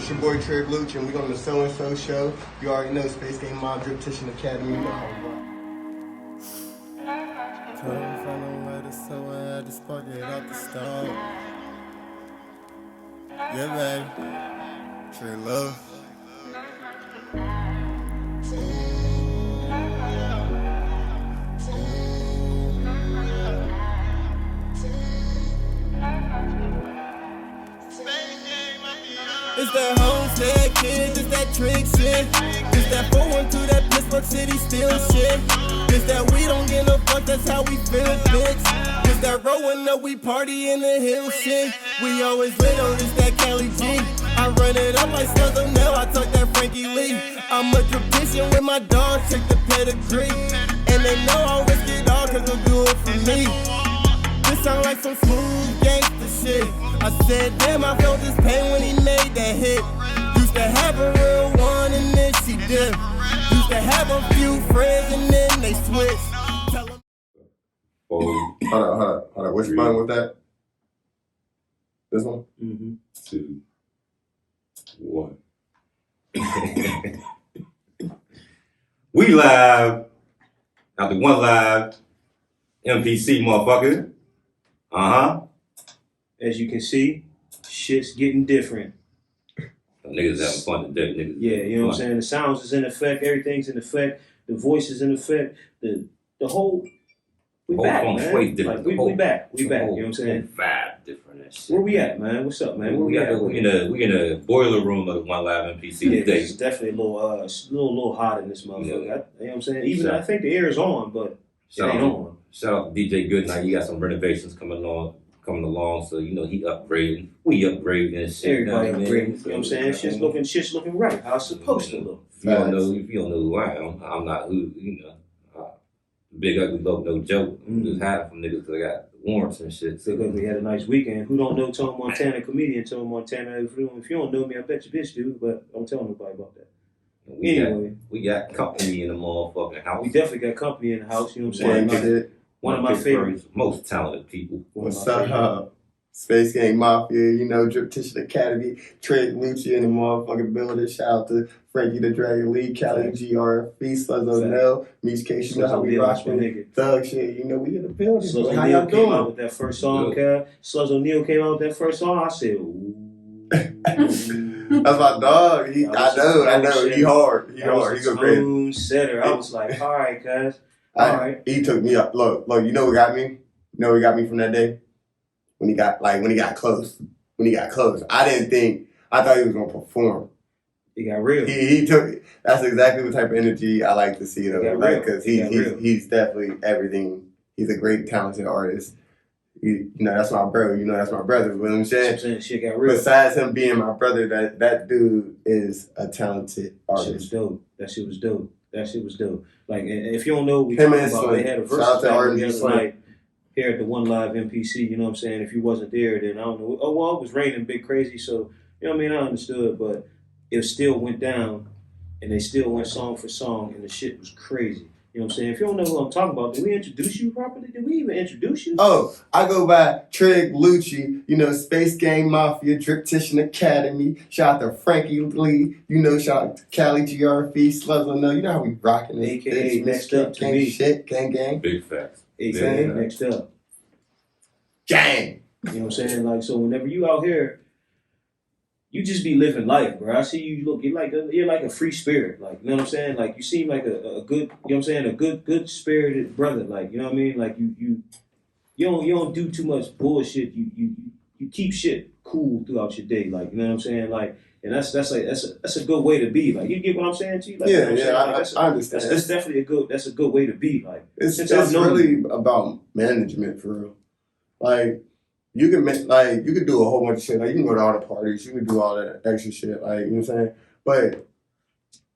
It's your boy Trigg Lucci, and we're on the So and So show. You already know Space Game Mob Drip Titian Academy. Come from the way to so I had to spark it out the stove. Yeah, baby. True love. It's that homestead kid, it's that Trigg shit. It's that 412, that Pittsburgh City still shit. It's that we don't give a fuck, that's how we feel, bitch. It's that rolling up, we party in the hill shit. We always lit on, it's that Cali G. I run it up like Southern Nell, I talk that Frankie Lee. I'm a tradition with my dog, check the pedigree. And they know I'll risk it all cause they'll do it for me. This sound like some smooth gangster shit. I said, damn, I felt this pain when he made that hit. Used to have a real one and then she did. Used to have a few friends and then they switched. Hold up. Which button was that? This one? 2, 1. We live. After one live. MPC, motherfucker. As you can see, shit's getting different. Niggas having fun today, niggas. Yeah, you know what I'm saying? The sounds is in effect, everything's in effect, the voice is in effect, the whole we back, man. Way different. Like, we back, you know what I'm saying? Vibe different and shit. Where we at, man? What's up, man? Where we at? We in a boiler room of One Live MPC yeah, today. it's definitely a little hot in this motherfucker. Yeah. You know what I'm saying? Even I think the air is on, but it ain't on. Shout out to DJ Goodnight. You got some renovations coming along, so you know he upgrading. We upgrading and shit. Everybody upgrading. You know what I'm saying? Shit's looking right. How it's supposed to look. If you don't know who I am, I'm not who, you know. Big ugly low, no joke. I'm just hiding from niggas because I got warrants and shit. So we had a nice weekend. Who don't know Tone Montana, comedian Tone Montana? If you don't know me, I bet you bitch do, but don't tell nobody about that. We got company in the motherfucking house. We definitely got company in the house, you know what I'm saying? One of my favorite, most talented people. What's up, Space Game Mafia, you know, Drip Titian Academy, Trigg Lucci in the motherfucking building. Shout out to Frankie the Dragon Lee, Cali GRFB, Sluzzo Nell, Meech Case, you know how we rockin'. Thug shit, you know, we in the building. Sluzzo How Neal y'all came out doing? with that first song, Kev. Sluzzo Neal came out with that first song, I said, ooh. That's my dog. I know. He hard. He go crazy. Setter. I was like, all right, cuz. All right. He took me up. Look, you know what got me? You know what got me from that day? When he got close. I thought he was gonna perform. He got real. He took. That's exactly the type of energy I like to see though. Like, because he's definitely everything. He's a great talented artist. You know, that's my bro. You know, that's my brother. You know what I'm saying? Shit got real. Besides him being my brother, that dude is a talented artist. That shit was dope. Like, and if you don't know, we Him talking and about Slim. they had a Shout out versus to battle artists the and other Slim. night here at the One Live MPC. You know what I'm saying? If you wasn't there, then I don't know. Oh well, it was raining big crazy, so you know what I mean. I understood, but it still went down, and they still went song for song, and the shit was crazy. You know what I'm saying? If you don't know who I'm talking about, did we introduce you properly? Did we even introduce you? Oh, I go by Trigg Lucci, you know, Space Game Mafia, Drip Titian Academy. Shout out to Frankie Lee, you know, shout out to Cali GRFB, Sluzzo Nell. You know how we rocking this. AKA next up to me. Shit, gang. Big facts. AKA next up. Gang. You know what I'm saying? Like, so whenever you out here, you just be living life, bro. I see you you're like a free spirit. Like, you know what I'm saying? Like, you seem like a good, you know what I'm saying? A good spirited brother. Like, you know what I mean? Like, you don't do too much bullshit. You keep shit cool throughout your day. Like, you know what I'm saying? Like, and that's a good way to be. Like, you get what I'm saying to you? Like, Yeah, you know I understand. That's definitely a good way to be. Like, It's really about management for real. Like, you can do a whole bunch of shit. Like, you can go to all the parties, you can do all that extra shit. Like, you know what I'm saying? But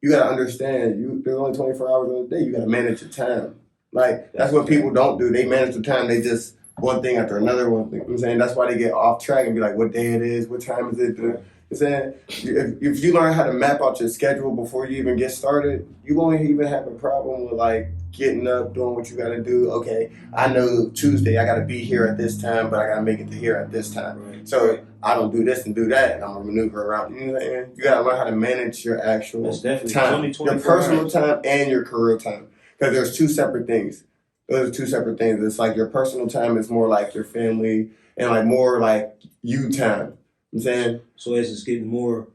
you gotta understand, there's only 24 hours in a day. You gotta manage your time. Like, that's what people don't do. They manage the time. They just one thing after another one thing. You know what I'm saying? That's why they get off track and be like, what day it is, what time is it? You know what I'm saying? If you learn how to map out your schedule before you even get started, you won't even have a problem with like getting up, doing what you gotta do. Okay, I know Tuesday I gotta be here at this time, but I gotta make it to here at this time. Right. So I don't do this and do that, and I'm gonna maneuver around. You know what I'm saying? You gotta learn how to manage your actual That's definitely time, 20, your 24 personal hours. time and your career time, because there's two separate things. Those are two separate things. It's like your personal time is more like your family and like more like you time. You know what I'm saying? So as it's getting more,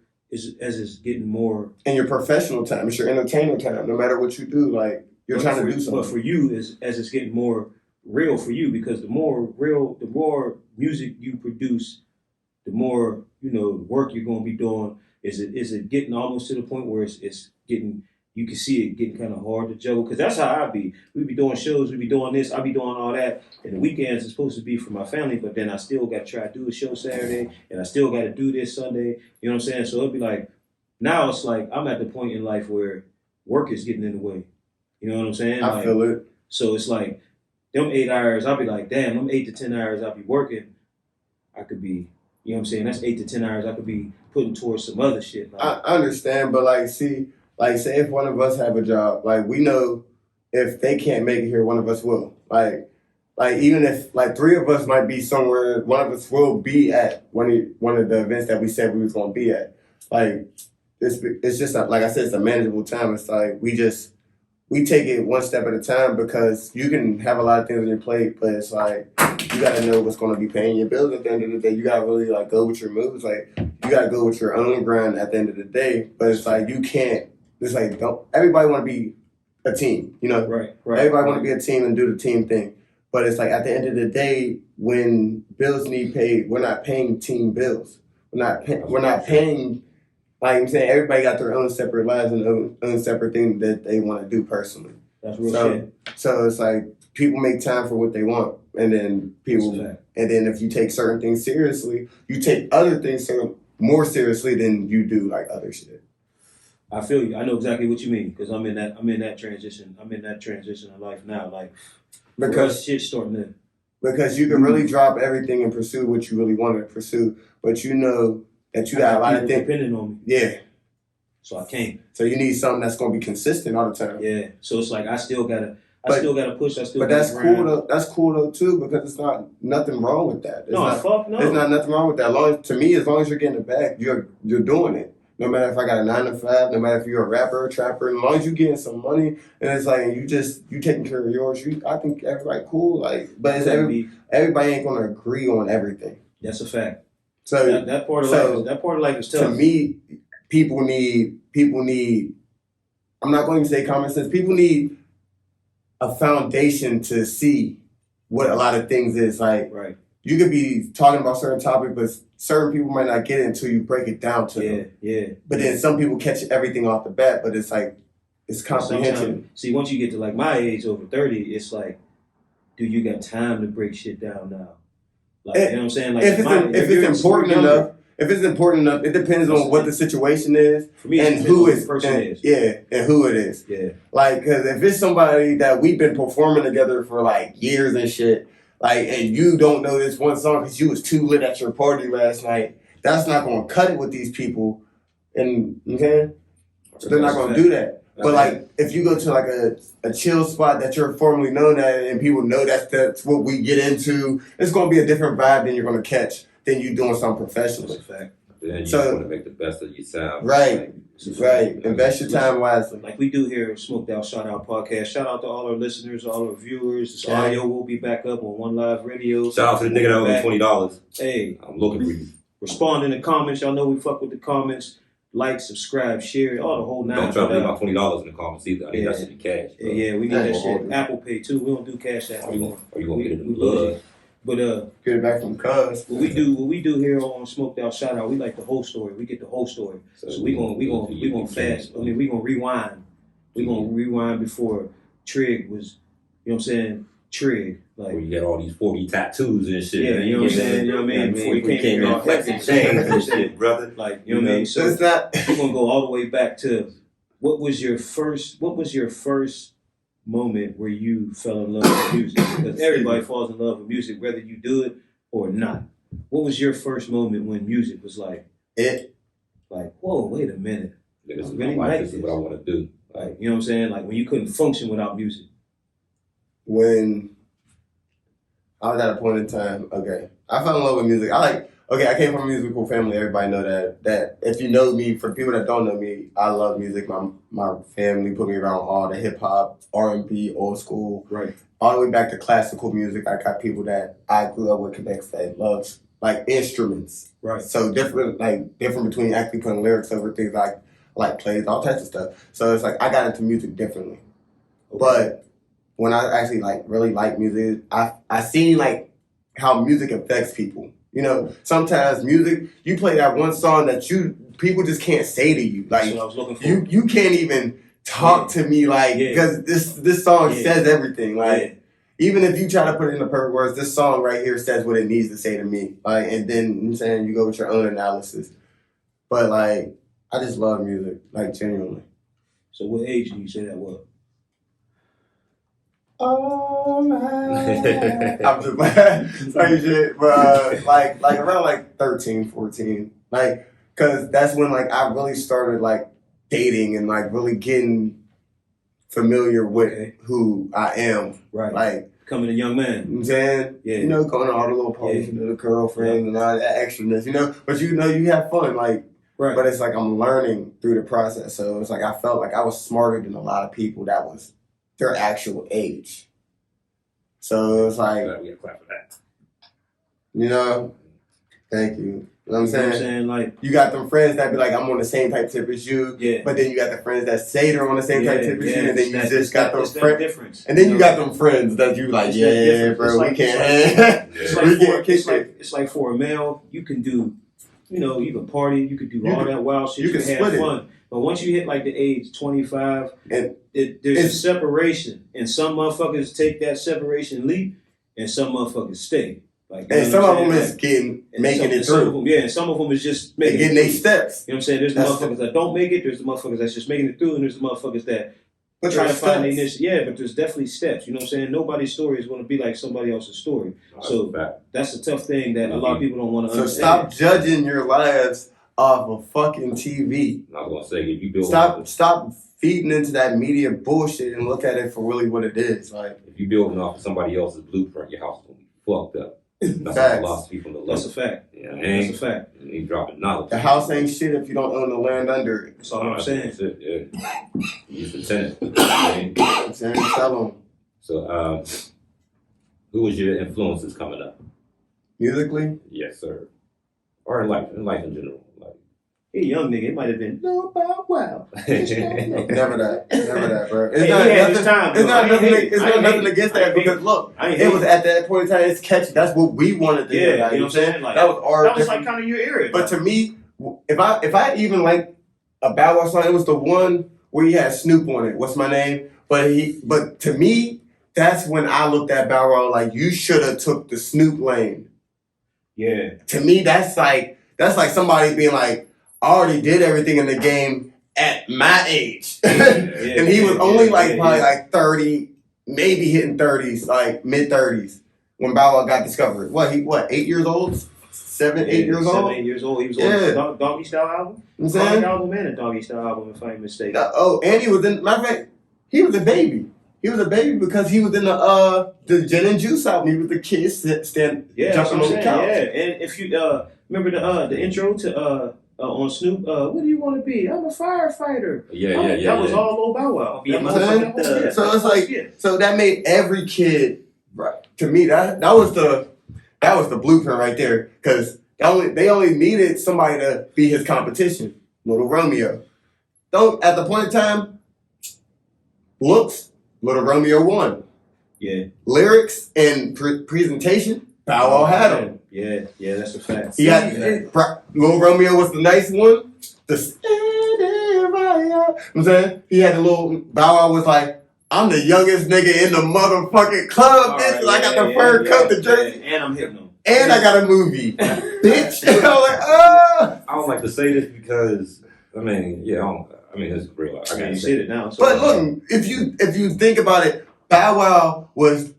And your professional time, it's your entertainment time. No matter what you do, like you're trying to do something. But for you, as it's getting more real for you, because the more music you produce, the more work you're gonna be doing. Is it getting almost to the point where it's getting, you can see it getting kind of hard to juggle? Because that's how I be. We be doing shows, we be doing this, I be doing all that, and the weekends is supposed to be for my family, but then I still got to try to do a show Saturday, and I still got to do this Sunday. You know what I'm saying? So it'd be like, now it's like I'm at the point in life where work is getting in the way. You know what I'm saying? I feel it. So it's like them 8 hours, I'll be like, damn, them 8 to 10 hours I'll be working, I could be, you know what I'm saying? That's 8 to 10 hours I could be putting towards some other shit. Like, I understand, but like, see, like, say if one of us have a job, like we know if they can't make it here, one of us will. Like even if like three of us might be somewhere, one of us will be at one of the events that we said we was gonna be at. Like it's just like I said, it's a manageable time. It's like we take it one step at a time, because you can have a lot of things on your plate, but it's like you gotta know what's gonna be paying your bills at the end of the day. You gotta really like go with your moves. Like you gotta go with your own grind at the end of the day. But it's like you can't. It's like don't everybody want to be a team, you know? right. Everybody want to be a team and do the team thing. But it's like at the end of the day, when bills need paid, we're not paying team bills. We're not paying. Like I'm saying, everybody got their own separate lives and own separate things that they want to do personally. That's real shit. So it's like people make time for what they want, and then if you take certain things seriously, you take other things more seriously than you do like other shit. I feel you. I know exactly what you mean, because I'm in that transition. I'm in that transition of life now. Like Because shit's starting to. Because you can really drop everything and pursue what you really want to pursue, but you know that you got a lot of things depending on me. Yeah. So I can't. So you need something that's gonna be consistent all the time. Yeah. So it's like I still gotta push. But that's cool though. That's cool though too, because it's not nothing wrong with that. Fuck no. There's not nothing wrong with that. As long as you're getting it back, you're doing it. No matter if I got a 9 to 5, no matter if you're a rapper or trapper, as long as you're getting some money, and it's like you taking care of yours. I think everybody cool. Like, but it's everybody ain't gonna agree on everything. That's a fact. So that part of life is tough. To me, people need. I'm not going to say common sense. People need a foundation to see what a lot of things is. Like, right. You could be talking about certain topics, but certain people might not get it until you break it down to them. Yeah. But then some people catch everything off the bat, but it's like, it's comprehension. See, once you get to like my age, over 30, it's like, do you got time to break shit down now? Like, you know what I'm saying? Like, if it's important enough, it depends on what the situation is. For me, and who is. Yeah, and who it is. Yeah. Like, because if it's somebody that we've been performing together for like years and shit, like, and you don't know this one song because you was too lit at your party last night, that's not going to cut it with these people. And, okay? So they're not going to do that. But like, if you go to like a chill spot that you're formerly known at, and people know that's what we get into, it's going to be a different vibe than you're going to catch than you doing something professionally. That's a fact. Then you just want to make the best of your sound. Right. Invest your time wisely. Like we do here, Smoked Out Shout Out Podcast. Shout out to all our listeners, all our viewers. This audio will be back up on One Live Radio. Shout out to the nigga that owed me $20. Hey, I'm looking for you. Respond in the comments. Y'all know we fuck with the comments. Like, subscribe, share, all the whole nine. Don't try to leave my $20 in the comments either. I need that shit in cash. Bro. Yeah, we need that shit. Apple Pay too. We don't do cash app anymore. Or you gonna get it in blood? But get it back from cuz. What we do here on Smoked Out Shout Out, we like the whole story. We get the whole story. So we gonna fast. I mean, we gonna rewind. We gonna rewind before Trigg was, you know what I'm saying? Trigg. Like, where you got all these 40 tattoos and shit. Yeah, you know what I'm saying? You know what I mean? Before you came in flexing chains and shit, brother. Like, you know what I mean? So it's not. We're gonna go all the way back to what was your first moment where you fell in love with music? Because everybody falls in love with music, whether you do it or not. What was your first moment when music was like it? Like, whoa, wait a minute. This is what I want to do. Like, you know what I'm saying? Like when you couldn't function without music. when I was at a point in time, okay, I fell in love with music. I came from a musical family. Everybody know that if you know me, for people that don't know me, I love music. My family put me around all the hip hop, R&B, old school, Right. all the way back to classical music. I got people that I grew up with connects that loves like instruments. Right. So different between actually putting lyrics over things like plays, all types of stuff. So it's like I got into music differently. Okay. But when I actually like really like music, I seen like how music affects people. You know, sometimes music, you play that one song that people just can't say to you. That's Like what I was looking for. you can't even talk to me like because this song says everything. Like even if you try to put it in the perfect words, this song right here says what it needs to say to me. Like and then you know what I'm saying you go with your own analysis. But like I just love music, like genuinely. So what age do you say that was? Oh my. I'm just like shit, but like around like 13, 14. Like, cause that's when like I really started like dating and like really getting familiar with who I am. Right. Like Becoming a young man. you know what I'm saying? Yeah. You know, going to all the little parties, you know, the girlfriends and all that extraness, you know. But you know you have fun, like Right. but it's like I'm learning through the process. So it's like I felt like I was smarter than a lot of people that was their actual age. So it's like, We gotta clap for that. you know, thank you. You know what I'm You know what I'm saying? saying? Like, You got them friends that be like, I'm on the same type tip as you. yeah. But then you got the friends that say they're on the same type tip as you. And then you it's just got those that friends. difference. And then you know? got them friends that you like, It's that yeah, difference. bro, It's like- we can't it's hang. It's We like, can't for, kick it's, like, it's like for a male, you can do, you know, you can party, you can do You all can- that wild shit, you you can can split have it. fun. But once you hit like the age 25, And there's a it's- separation. And some motherfuckers take that separation leap, and some motherfuckers stay. Like, you And know some what of I'm them saying? is getting, And making some- it and some of through. them, and some of them is just They making getting it their through. steps. You know what I'm saying? There's the That's motherfuckers that don't make it. There's the motherfuckers that's just making it through, and there's the motherfuckers that But try to there's find their steps. niche. Yeah, but there's definitely steps. You know what I'm saying? Nobody's story is going to be like somebody else's story. So that's a tough thing that a lot of people don't want to So understand. stop judging your lives off of fucking TV. I was gonna say if you build Stop feeding into that media bullshit and look at it for really what it is. Like if you building off of somebody else's blueprint, your house gonna be fucked up. That's a Facts. philosophy from the That's left. a fact. Yeah, That's a ain't fact. you dropping knowledge. the house ain't shit if you don't own the land under it. That's all I'm saying. That's it, yeah. Use the tenant. You know what I mean? I'm saying, tell them So, who was your influences coming up? musically. Yes, sir. Or in life in general. Like, He a young nigga. It might have been no Bow Wow. Never that, bro. It's Hey, not he had nothing. his time, It's though. not I ain't nothing. hate it. It's I not ain't nothing hate it. against I that ain't hate because it. look, I ain't it hate was it. at that point in time. It's catchy. That's what we wanted to hear. Yeah, Like, you know what I'm saying? Like, that was our. that was like kind of your area. But to me, if I even like a Bow Wow song, it was the one where he had Snoop on it. What's my name? But to me, that's when I looked at Bow Wow like you should have took the Snoop lane. yeah. To me, that's like somebody being like, I already did everything in the game at my age, and he was only probably like 30, maybe hitting 30s, like mid 30s when Bow Wow got discovered. What 8 years old? 7, 8 years old? 7, 8 years old. He was Yeah. on the Doggy Style album. You know what I'm Chronic saying? album and a Doggy Style album, if I ain't mistaken. Oh, and he was in. Matter of fact, he was a baby. He was a baby because he was in the Gin and Juice album. He was the kid stand Yeah, that's jumping what on I'm the saying. couch. Yeah, and if you remember the intro to on Snoop, what do you want to be? I'm a firefighter. yeah. That was all Lil Bow Wow. Yeah, That you know what I'm motherfucker- saying? yeah, So it's that was- like- yeah. So that made every kid. Right. To me, that was the blueprint right there. Because they only needed somebody to be his competition. Little Romeo. At the point in time, looks, Little Romeo won. Yeah. Lyrics and presentation, Bow Wow had him. Yeah, that's a fact. He had Little Romeo was the nice one. You know what I'm saying? He had the little Bow Wow was like, I'm the youngest nigga in the motherfucking club, All bitch. right, and I got the fur coat, the jersey, and I'm hitting them. and I got a movie, bitch. And I'm like, oh. I don't like to say this because I mean, it's real. I I mean, gotta you say said it now. So But look, if you think about it, Bow Wow was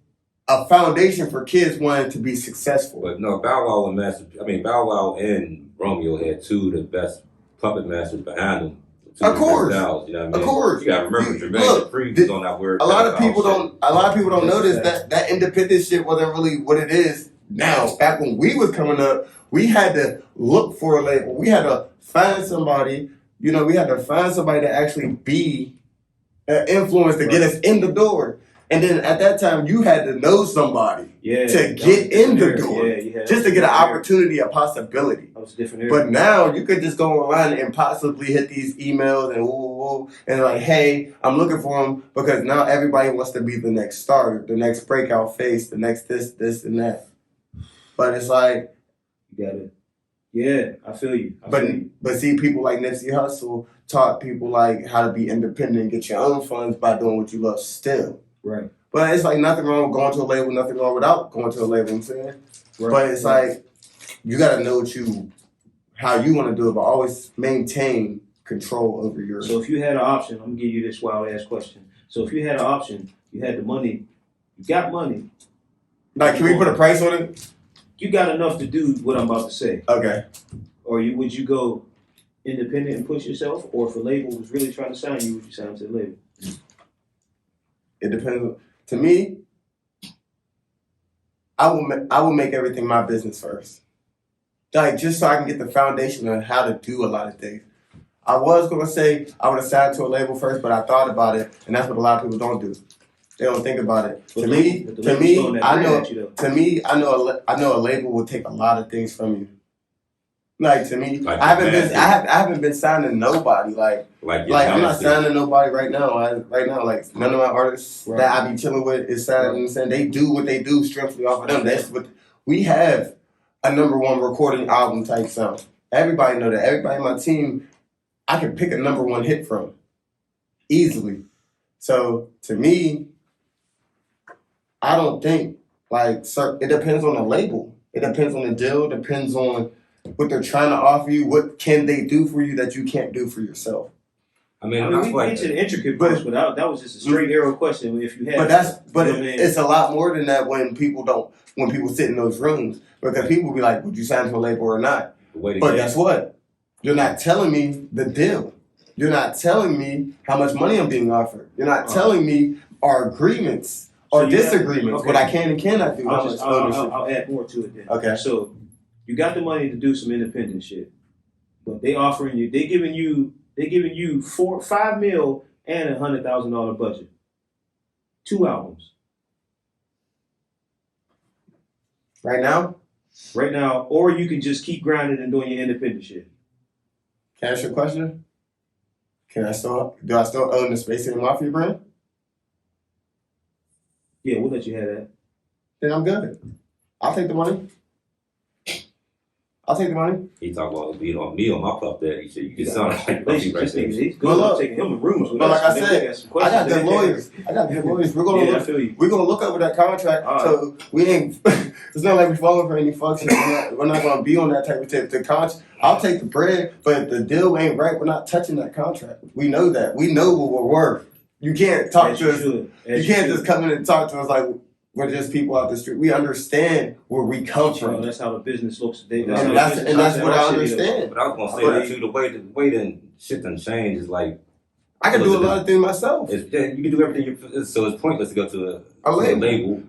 a foundation for kids wanting to be successful. But no, Bow Wow and Romeo had two of the best puppet masters behind them two Of course. different styles. You know what I mean? Of course. You gotta remember, Jermaine Look, Dupri was on that word. A lot of people don't That's notice fact. that independent shit wasn't really what it is now. Back when we was coming up, we had to look for a label. We had to find somebody. You know, we had to find somebody to actually be an influence to get us in the door. And then at that time, you had to know somebody to get in the door, just to get an opportunity, a possibility. That was a different era. But now you could just go online and possibly hit these emails and like, hey, I'm looking for them, because now everybody wants to be the next starter, the next breakout face, the next this, and that. But it's like, You got it. Yeah, I feel you. but see, people like Nipsey Hussle taught people like how to be independent and get your own funds by doing what you love still. Right. But it's like nothing wrong with going to a label, nothing wrong without going to a label, I'm saying. Right. But it's like, you gotta know how you wanna do it, but always maintain control over your. So if you had an option, I'm gonna give you this wild ass question. So if you had an option, you had the money, you got money. Like, can we put a price on it? You got enough to do what I'm about to say. Okay. Or would you go independent and push yourself? Or if a label was really trying to sign you, would you sign to the label? It depends. To me, I will make everything my business first. Like, just so I can get the foundation on how to do a lot of things. I was gonna say I would have signed to a label first, but I thought about it, and that's what a lot of people don't do. They don't think about it. But To me, I know a label will take a lot of things from you. Like, to me, Like I haven't been signing nobody. Like I'm not signing nobody right now. Like, none of my artists that I be chilling with is signing. You know what I'm saying? They do what they do strictly off of them. That's what we have, a #1 recording album type sound. Everybody know that. Everybody in my team, I can pick a #1 hit from easily. So to me, I don't think it depends on the label. It depends on the deal. Depends on what they're trying to offer you. What can they do for you that you can't do for yourself? I mean, we get to the intricate parts, but that was just a straight arrow question. If you had, It's a lot more than that when people sit in those rooms, because people be like, "Would you sign to a label or not?" But guess what? You're not telling me the deal. You're not telling me how much money I'm being offered. You're not telling me our agreements or disagreements, what I can and cannot do. I'll add more to it then. Okay. So you got the money to do some independent shit, but they giving you $5 million and $100,000 budget, 2 albums. Right now, or you can just keep grinding and doing your independent shit. Can I ask you a question? Do I still own the Space City Mafia brand? Yeah, we'll let you have that. Then I'm good. I'll take the money. He talk about being on me on my puff daddy shit. You can sound like Puffy right there. He's good at taking him to rooms with But us. like I said, I got good lawyers. We're gonna look over that contract. All right. So we ain't. It's not like we're falling for any function. We're not gonna be on that type of tip. The contract. I'll take the bread, but if the deal ain't right, we're not touching that contract. We know that. We know what we're worth. You can't talk to us. You can't just come in and talk to us like we're just people out the street. We understand where we come from. That's how the business looks. And that's what I understand. But I was gonna say that too. The way that shit done changed is like, I can do a lot of things myself. you can do everything. So it's pointless to go to a label.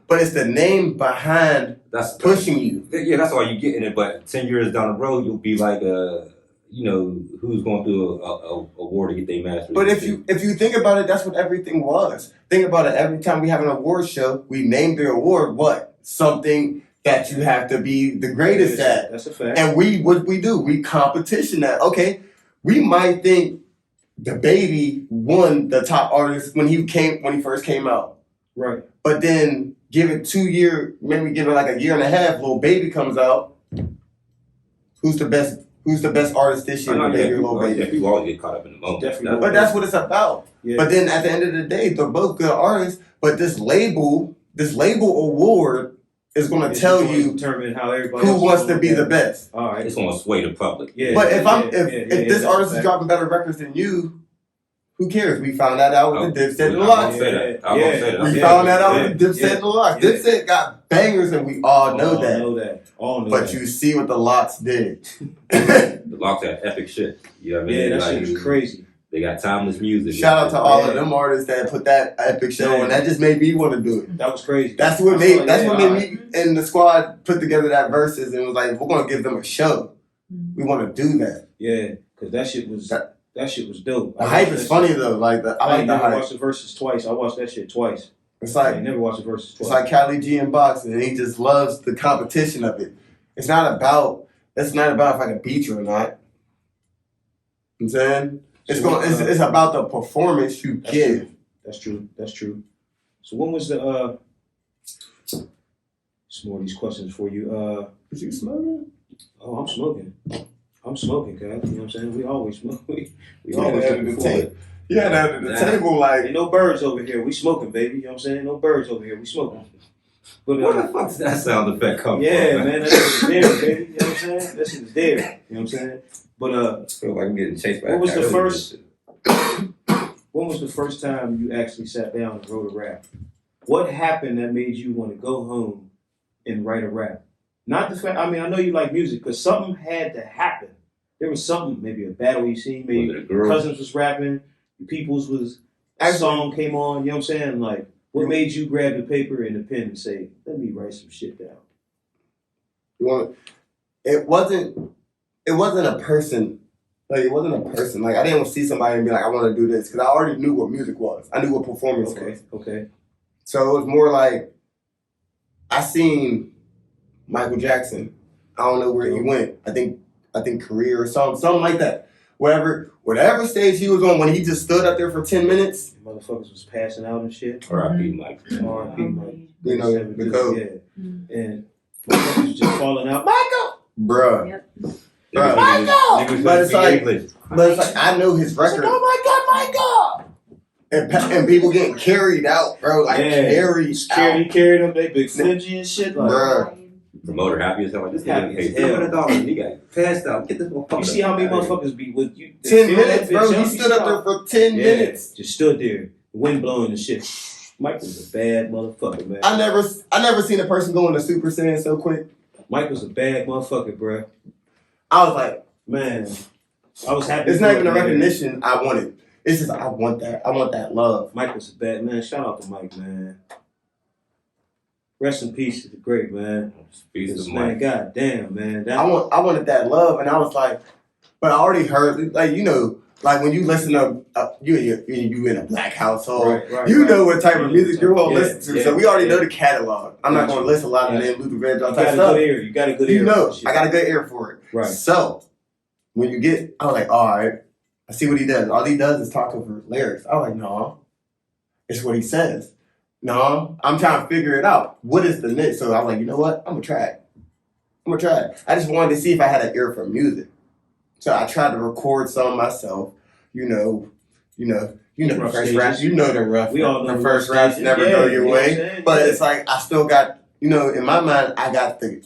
But it's the name behind that's pushing you. Yeah, that's all you get in it. But 10 years down the road, you'll be like, who's going through a war to get their master. But if you think about it, that's what everything was. Think about it. Every time we have an award show, we name the award what? Something that you have to be the greatest at. That's a fact. And what we do, we competition that. Okay, we might think the Baby won the top artist when he first came out. Right. But then give it 2 years, maybe give it like a year and a half, Lil Baby comes out. Who's the best artist this year? People always get caught up in the moment. Definitely. But that's what it's about. Yeah. But then at the end of the day, they're both good artists. But this label award is going to tell you determine how everybody who wants to be the best. All right. It's going to sway the public. Yeah. But if this artist is dropping better records than you, Who cares? We found that out with the Dipset and the I Locks. won't say that. I won't say that. We found that out with the Dipset and the Locks. Yeah. Dipset got bangers, and we all know that. All know But that. you see what the Locks did. The Locks had epic shit. You know what I mean? Yeah, that Like, shit was crazy. They got timeless music. Shout out to all of them artists that put that epic show on. That just made me want to do it. That was crazy. That's what made me and the squad put together that verses and was like, we're gonna give them a show. We want to do that. Yeah, because that shit was dope. The hype is funny though. Like I like the never hype. watched the verses twice. I watched that shit twice. It's I like never watched the verses it's twice. like Cali G in boxing, and he just loves the competition of it. It's not about if I can beat you or not. You know what I'm saying? It's about the performance you give. That's true. So when was the some more of these questions for you. Is you smoking? Oh, I'm smoking, guys. You know what I'm saying? We always smoke. We Yeah, always that looking the forward. tape. Yeah, that the table like. Ain't no birds over here. We smoking, baby. You know what I'm saying? No birds over here. We smoking. But Where the fuck does that sound effect come from? yeah, man, that shit is there, baby. You know what I'm saying? That shit is there. You know what I'm saying? But I feel like I'm getting chased by What was the coyotes first- and shit. when was the first time you actually sat down and wrote a rap? What happened that made you want to go home and write a rap? Not the fact. I mean, I know you like music, because something had to happen. There was something, maybe a battle you seen, maybe Was it a girl? Cousins was rapping, People's was a song came on. You know what I'm saying? Like, what made you grab the paper and the pen and say, "Let me write some shit down"? It wasn't a person. Like it wasn't a person. Like I didn't see somebody and be like, I want to do this, because I already knew what music was. I knew what performance was. Okay. So it was more like I seen Michael Jackson. I don't know where he went. I think career or something like that. Whatever stage he was on, when he just stood up there for 10 minutes. Motherfuckers was passing out and shit. R.I.P. Mike. R.I.P. Mike. You know, the code. Yeah. And motherfuckers was just falling out. Michael! Bruh. Yep. Bruh. Niggas But it's like- English. But it's like I know his record. Oh my God, Michael! And people getting carried out, bro. Like carried He carried them, they big flimsy and shit. Like, Bruh. Promoter happy as hell. Like this Happy nigga as paid hell. $300. He got passed out. Get this motherfucker. you see how many out of here. motherfuckers be with you? 10 They minutes, feel bro. that He bitch stood up, up there for 10 minutes. Just stood there, wind blowing and shit. Mike was a bad motherfucker, man. I never seen a person go into Super Saiyan so quick. Mike was a bad motherfucker, bro. I was like, Man, I was happy. it's for not him, even a man. recognition I wanted. It's just I want that. I want that love. Mike was a bad man. Shout out to Mike, man. Rest in peace to the great, man. Peace This to man, Mike. god damn, man. I wanted that love, and I was like, but I already heard, like, you know, like when you listen to you in a black household, Right, you right. know what type of You music you're gonna yeah, listen to. yeah, so we already yeah. know the catalog. I'm not Gotcha. gonna list a lot of Gotcha. them Luther Vandross You type got a stuff. good ear. You got a good ear. You know, for shit. I got a good ear for it. Right. So when you get, I was like, all right, I see what he does. All he does is talk over lyrics. I was like, no, it's what he says. No, I'm trying to figure it out. What is the niche? So I was like, you know what? I'm gonna try it. I just wanted to see if I had an ear for music. So I tried to record some myself. You know the Rough first stages. rap. You know the rough. We all know the the first rough raps stages. never Yeah, go you your know what I'm way. saying? But Yeah. it's like I still got, in my mind, I got the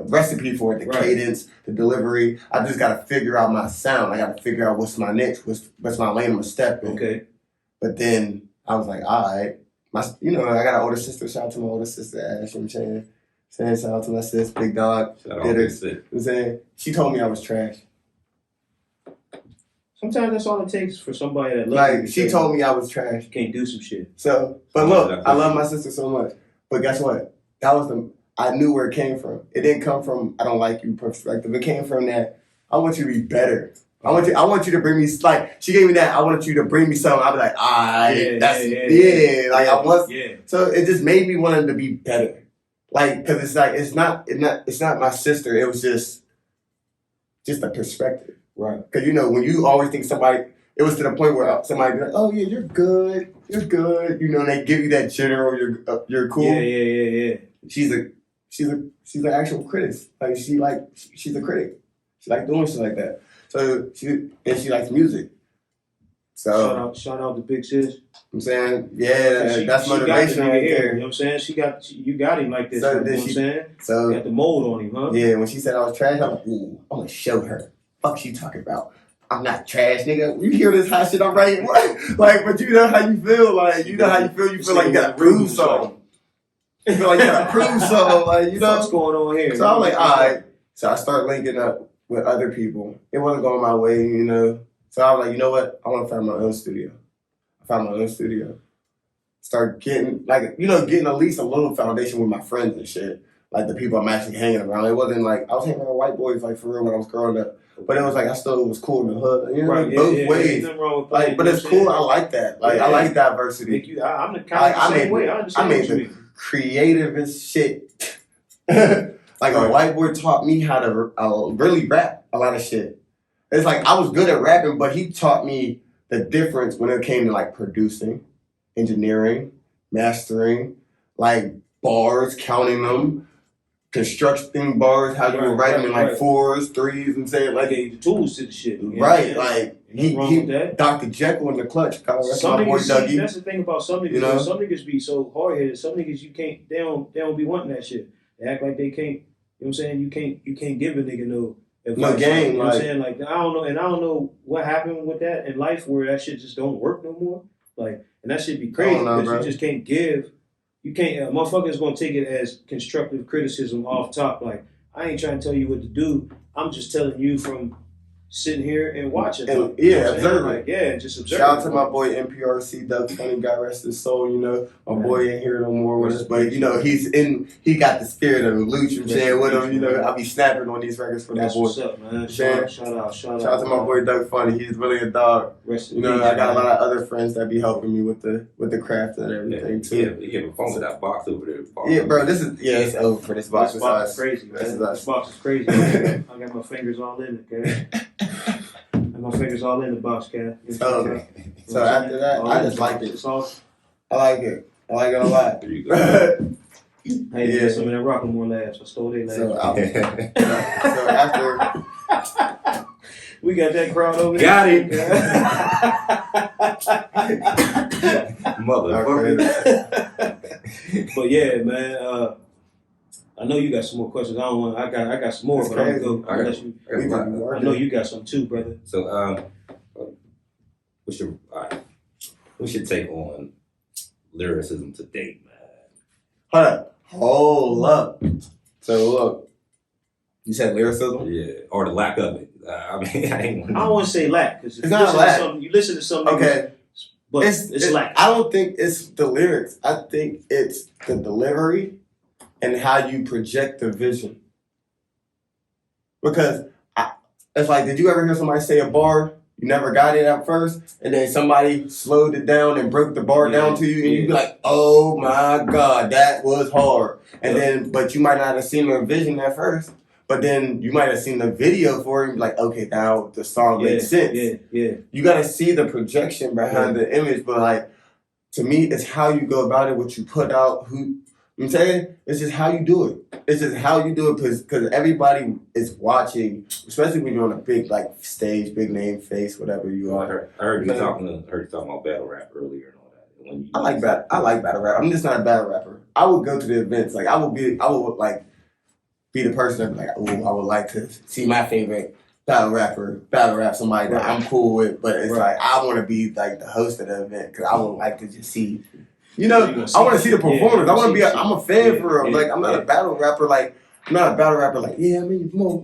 recipe for it, the Right. cadence, the delivery. I just got to figure out my sound. I got to figure out what's my niche, what's my lane, my step in. Okay. But then I was like, all right, I got an older sister. Shout out to my older sister, Ash. You know what I'm saying? Shout out to my sis, Big Dog. Shout out Did to it. Sid. You know what I'm saying? She told me I was trash. Sometimes that's all it takes for somebody that loves you. Like, to she say, told me I was trash. you can't do some shit. So, but look, I love my sister so much. But guess what? I knew where it came from. It didn't come from I don't like you perspective. It came from that I want you to be better. I want you to bring me, like, she gave me that, I want you to bring me something. I'll be like, like I was. Yeah. So it just made me want to be better. Like, cause it's like, it's not my sister. It was just a perspective. Right. Cause when you always think somebody, it was to the point where somebody be like, oh yeah, you're good. And they give you that general, you're cool. Yeah. She's an actual critic. Like she's a critic. She like doing shit like that. So she likes music. So Shout out to Big Sis. I'm saying, yeah, that's She motivation got the right nigga here, there. you know what I'm saying? You got him like this. So you know then what I'm saying? You So got the mold on him, huh? yeah, when she said I was trash, I'm like, ooh, I'm gonna show her. Fuck she talking about. I'm not trash, nigga. You hear this hot shit I'm writing? What? Like, but you know how you feel. Like, you know how you feel. You feel like you gotta prove something. You feel like you gotta prove something. Like, you know. What's going on here? So I'm like, all right. So I start linking up with other people. It wasn't going my way, you know. So I was like, you know what? I want to find my own studio. I found my own studio. Start getting, like, you know, getting at least a little foundation with my friends and shit. Like the people I'm actually hanging around. It wasn't like, I was hanging around with white boys, like, for real when I was growing up. But it was like, I still was cool in the hood. You know, Right, both ways. Nothing wrong with Like, but it's cool. I like that. Like, I like diversity. I'm the kind of the same way. I understand what you mean. Creative as shit. Like a white boy taught me how to really rap a lot of shit. It's like I was good at rapping, but he taught me the difference when it came to like producing, engineering, mastering, like bars, counting them, constructing bars, how you would write them in like 4s, 3s, and say like the tools to the shit. Right, like he that. Dr. Jekyll in the clutch. That's Some my boy niggas, Dougie. that's the thing about some niggas. You know? Some niggas be so hard headed. Some niggas they don't be wanting that shit. They act like they can't. You know what I'm saying? You can't give a nigga no advice. No game. You know what I'm saying? Like I don't know what happened with that in life where that shit just don't work no more. Like, and that shit be crazy because you just can't give. You can't. Motherfuckers gonna take it as constructive criticism off top. Like, I ain't trying to tell you what to do. I'm just telling you from sitting here and watching. And, yeah, observing. Like, yeah, just observing. Shout out to my boy NPRC, Doug Funny, God rest his soul, you know. My boy ain't here no more with us, but you know, he got the spirit of Lucci, I'm saying, with him, you know. I'll be snapping on these records for that boy. What's up, man? Shout out to my boy Doug Funny. He's really a dog. You know, I got a lot of other friends that be helping me with the craft and everything too. You have a phone with that box over there. Yeah, bro, it's over for this box. This box is crazy, man. This box is crazy. I got my fingers all in it, okay? My fingers all in the box, cat. So after that, I just like it. I like it. I like it a lot. There you go. Hey, yeah, some of that Rock'n'More labs. I stole their labs. So after we got that crowd over there. Got it. Motherfucker. But yeah, man. I know you got some more questions. I got some more, but I'm gonna go. I know you got some too, brother. So, what's your take on lyricism to date, man? Hold up. So look, you said lyricism? Yeah, or the lack of it. I mean, I don't want to say lack because it's not lack. You listen to something. Okay. But it's lack. I don't think it's the lyrics. I think it's the delivery and how you project the vision. Because it's like, did you ever hear somebody say a bar? You never got it at first, and then somebody slowed it down and broke the bar down to you, and you'd be like, oh my God, that was hard. And then, but you might not have seen the vision at first, but then you might have seen the video for it and be like, okay, now the song makes sense. You got to see the projection behind the image, but like, to me, it's how you go about it, what you put out, I'm saying it's just how you do it. It's just how you do it because everybody is watching, especially when you're on a big like stage, big name face, whatever you are. I heard you talking about battle rap earlier and all that. I like battle rap. I'm just not a battle rapper. I would go to the events. Like I would like be the person that be like, oh, I would like to see my favorite battle rap somebody that I'm cool with. But it's like I want to be like the host of the event because I would like to just see. You know, I want to see the performance. I want to be. I'm a fan for real. Like I'm not a battle rapper. Like I'm not a battle rapper. Like yeah, I mean, I'm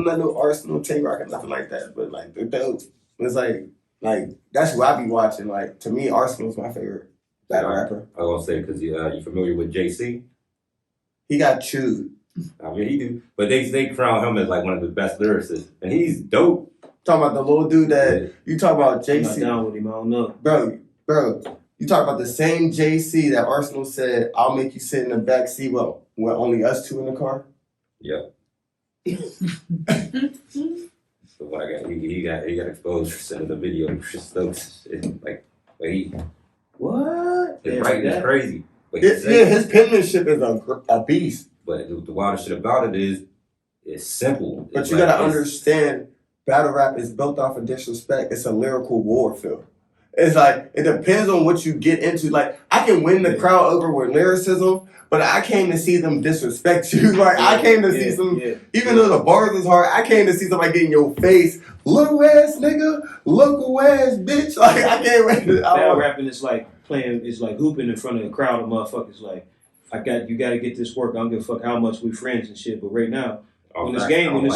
not no Arsenal, Tay-Rock, or nothing like that. But like they're dope. It's like that's what I be watching. Like to me, Arsenal's my favorite battle rapper. I was gonna say because you familiar with JC? He got chewed. I mean, he do, but they crown him as like one of the best lyricists, and he's dope. Talking about the little dude that you talk about, JC. I'm not down with him. I don't know, bro. You talk about the same JC that Arsenal said, I'll make you sit in the back seat with only us two in the car? Yep. So what I got, he got exposed for sending the video to Chris Stokes. What? His writing is crazy. His penmanship is a beast. But the wild shit about it is, it's simple. But you gotta understand, battle rap is built off of disrespect. It's a lyrical warfare. It's like it depends on what you get into. Like I can win the crowd over with lyricism, but I came to see them disrespect you. Like I came to see some, even though the bars is hard, I came to see somebody get in your face, little ass nigga, local ass bitch. Like I can't wait. Now rapping is like playing, is like hooping in front of a crowd of motherfuckers. Like you got to get this work. I don't give a fuck how much we friends and shit. But right now, when this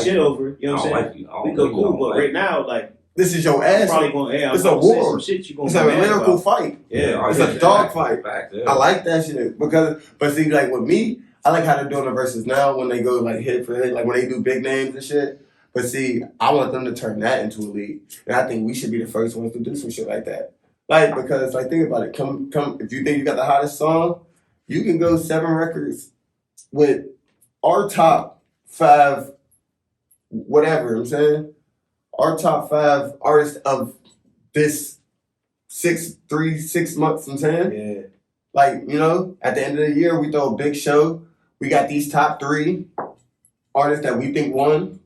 shit over, you know what I'm saying? We go cool. But right now, like. This is your ass. Probably gonna, it's a war. Some shit you gonna it's a lyrical fight. Yeah, it's a dog fight. I like that shit but see, like with me, I like how they're doing the verses now when they go like hit for hit, like when they do big names and shit. But see, I want them to turn that into a league, and I think we should be the first ones to do some shit like that. Like because like think about it, come if you think you got the hottest song, you can go 7 records with our top 5, whatever. I'm saying. Our top 5 artists of this 6 months, I'm saying? Yeah. Like, you know, at the end of the year, we throw a big show. We got these top 3 artists that we think won,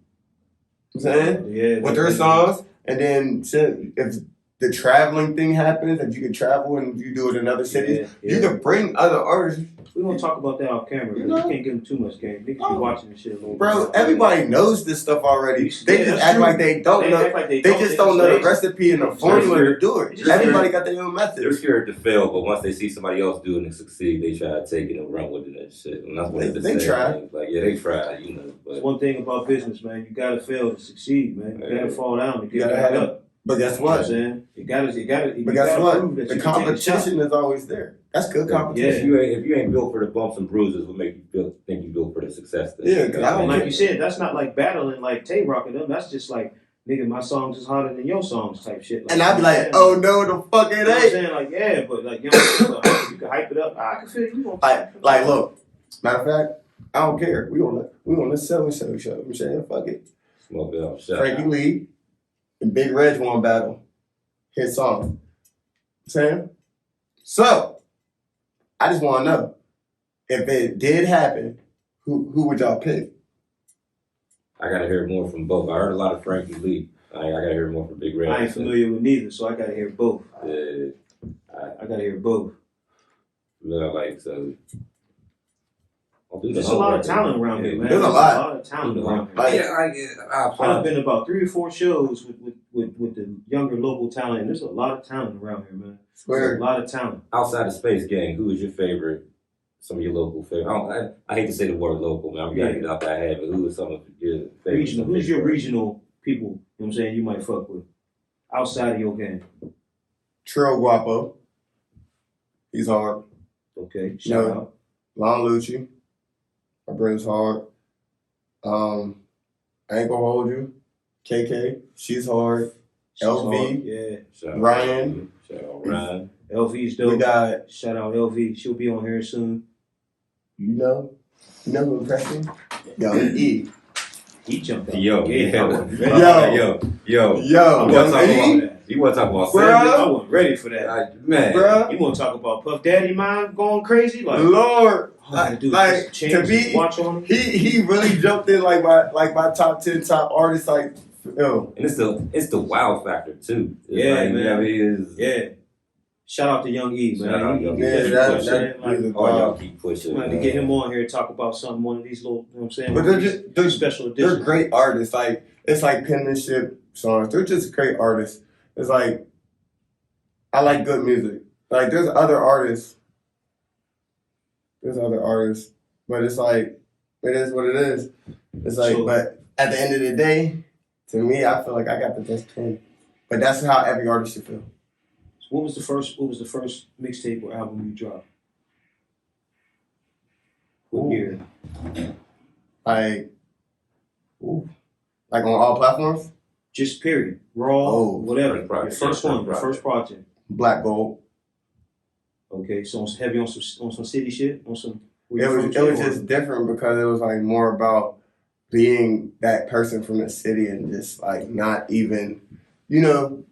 I'm saying? Yeah. With their songs. And then if the traveling thing happens, if you can travel and you do it in other cities, you can bring other artists. We won't talk about that off camera. You can't give them too much game. Niggas be watching this shit a little bro, everybody knows this stuff already. They just act like they don't know. They just don't know the recipe and the formula to do it. Everybody got their own method. They're scared to fail, but once they see somebody else do it and succeed, they try to take it and run with it and shit. And that's what they try. Like, yeah, they try, you know. But it's one thing about business, man. You gotta fail to succeed, man. You gotta fall down to get back up. But guess what? You know what I'm saying? You gotta. But guess what? The competition is always there. That's good competition. Yeah. If you ain't built for the bumps and bruises, what make you think you built for the success? Yeah, because I don't like you said, that's not like battling like Tay Rock and them. That's just like, nigga, my songs is harder than your songs type shit. Like, and I'd be like, oh no, the fuck it ain't. You know what I'm saying? Like, yeah, but like, you know, you can hype it up. I can feel you. Like, look, matter of fact, I don't care. We on this so-and-so show. I'm saying, fuck it. Smoke it up. Frankie Lee and Big Reg won battle. Hit song. Saying? So, I just want to know, if it did happen, who would y'all pick? I gotta hear more from both. I heard a lot of Frankie Lee. I gotta hear more from Big Red. I ain't familiar with neither, so I gotta hear both. Yeah, I gotta hear both. Yeah, like so. There's a lot of talent around here, man. There's a lot of talent around here. I've been about 3 or 4 shows with the younger local talent. There's a lot of talent around here, man. There's a lot of talent. Outside of Space Gang, who is your favorite? Some of your local favorite. I hate to say the word local, man. We gotta get out that head, but who is some of your favorite? Regional. Who's your regional people? You know what I'm saying? You might fuck with outside of your game. Trigg Guapo. He's hard. Okay. Shout out. Lon Lucci. My brother's hard. I ain't gonna hold you. KK, she's hard. LV, yeah. Ryan. Shout out Ryan. LV's dope. We got shout out LV. She'll be on here soon. You know who impressed me? Yo, E. He jumped up. Yo. You want to talk about Bro, I wasn't ready for that. Man. Bro. You want to talk about Puff Daddy mind going crazy? Like, Lord. Like to me, watch on him. He really jumped in like my top 10 top artists. Like, yo. And it's the wow factor too. Yeah, like, man. I mean, yeah. Shout out to Young E, man. Shout out Young E. Y'all keep pushing. To get him on here and talk about something, one of these little, you know what I'm saying? But they're special editions. They're great artists. Like, it's like penmanship songs. They're just great artists. It's like, I like good music. Like, there's other artists, but it's like, it is what it is. It's like, but at the end of the day, to me, I feel like I got the best 10. But that's how every artist should feel. What was the first mixtape or album you dropped? What year? Like on all platforms? Just period. Raw, whatever. Your first one, your first project. Black Gold. Okay, so it's heavy on some city shit, on some. It was just different because it was like more about being that person from the city and just like not even, you'll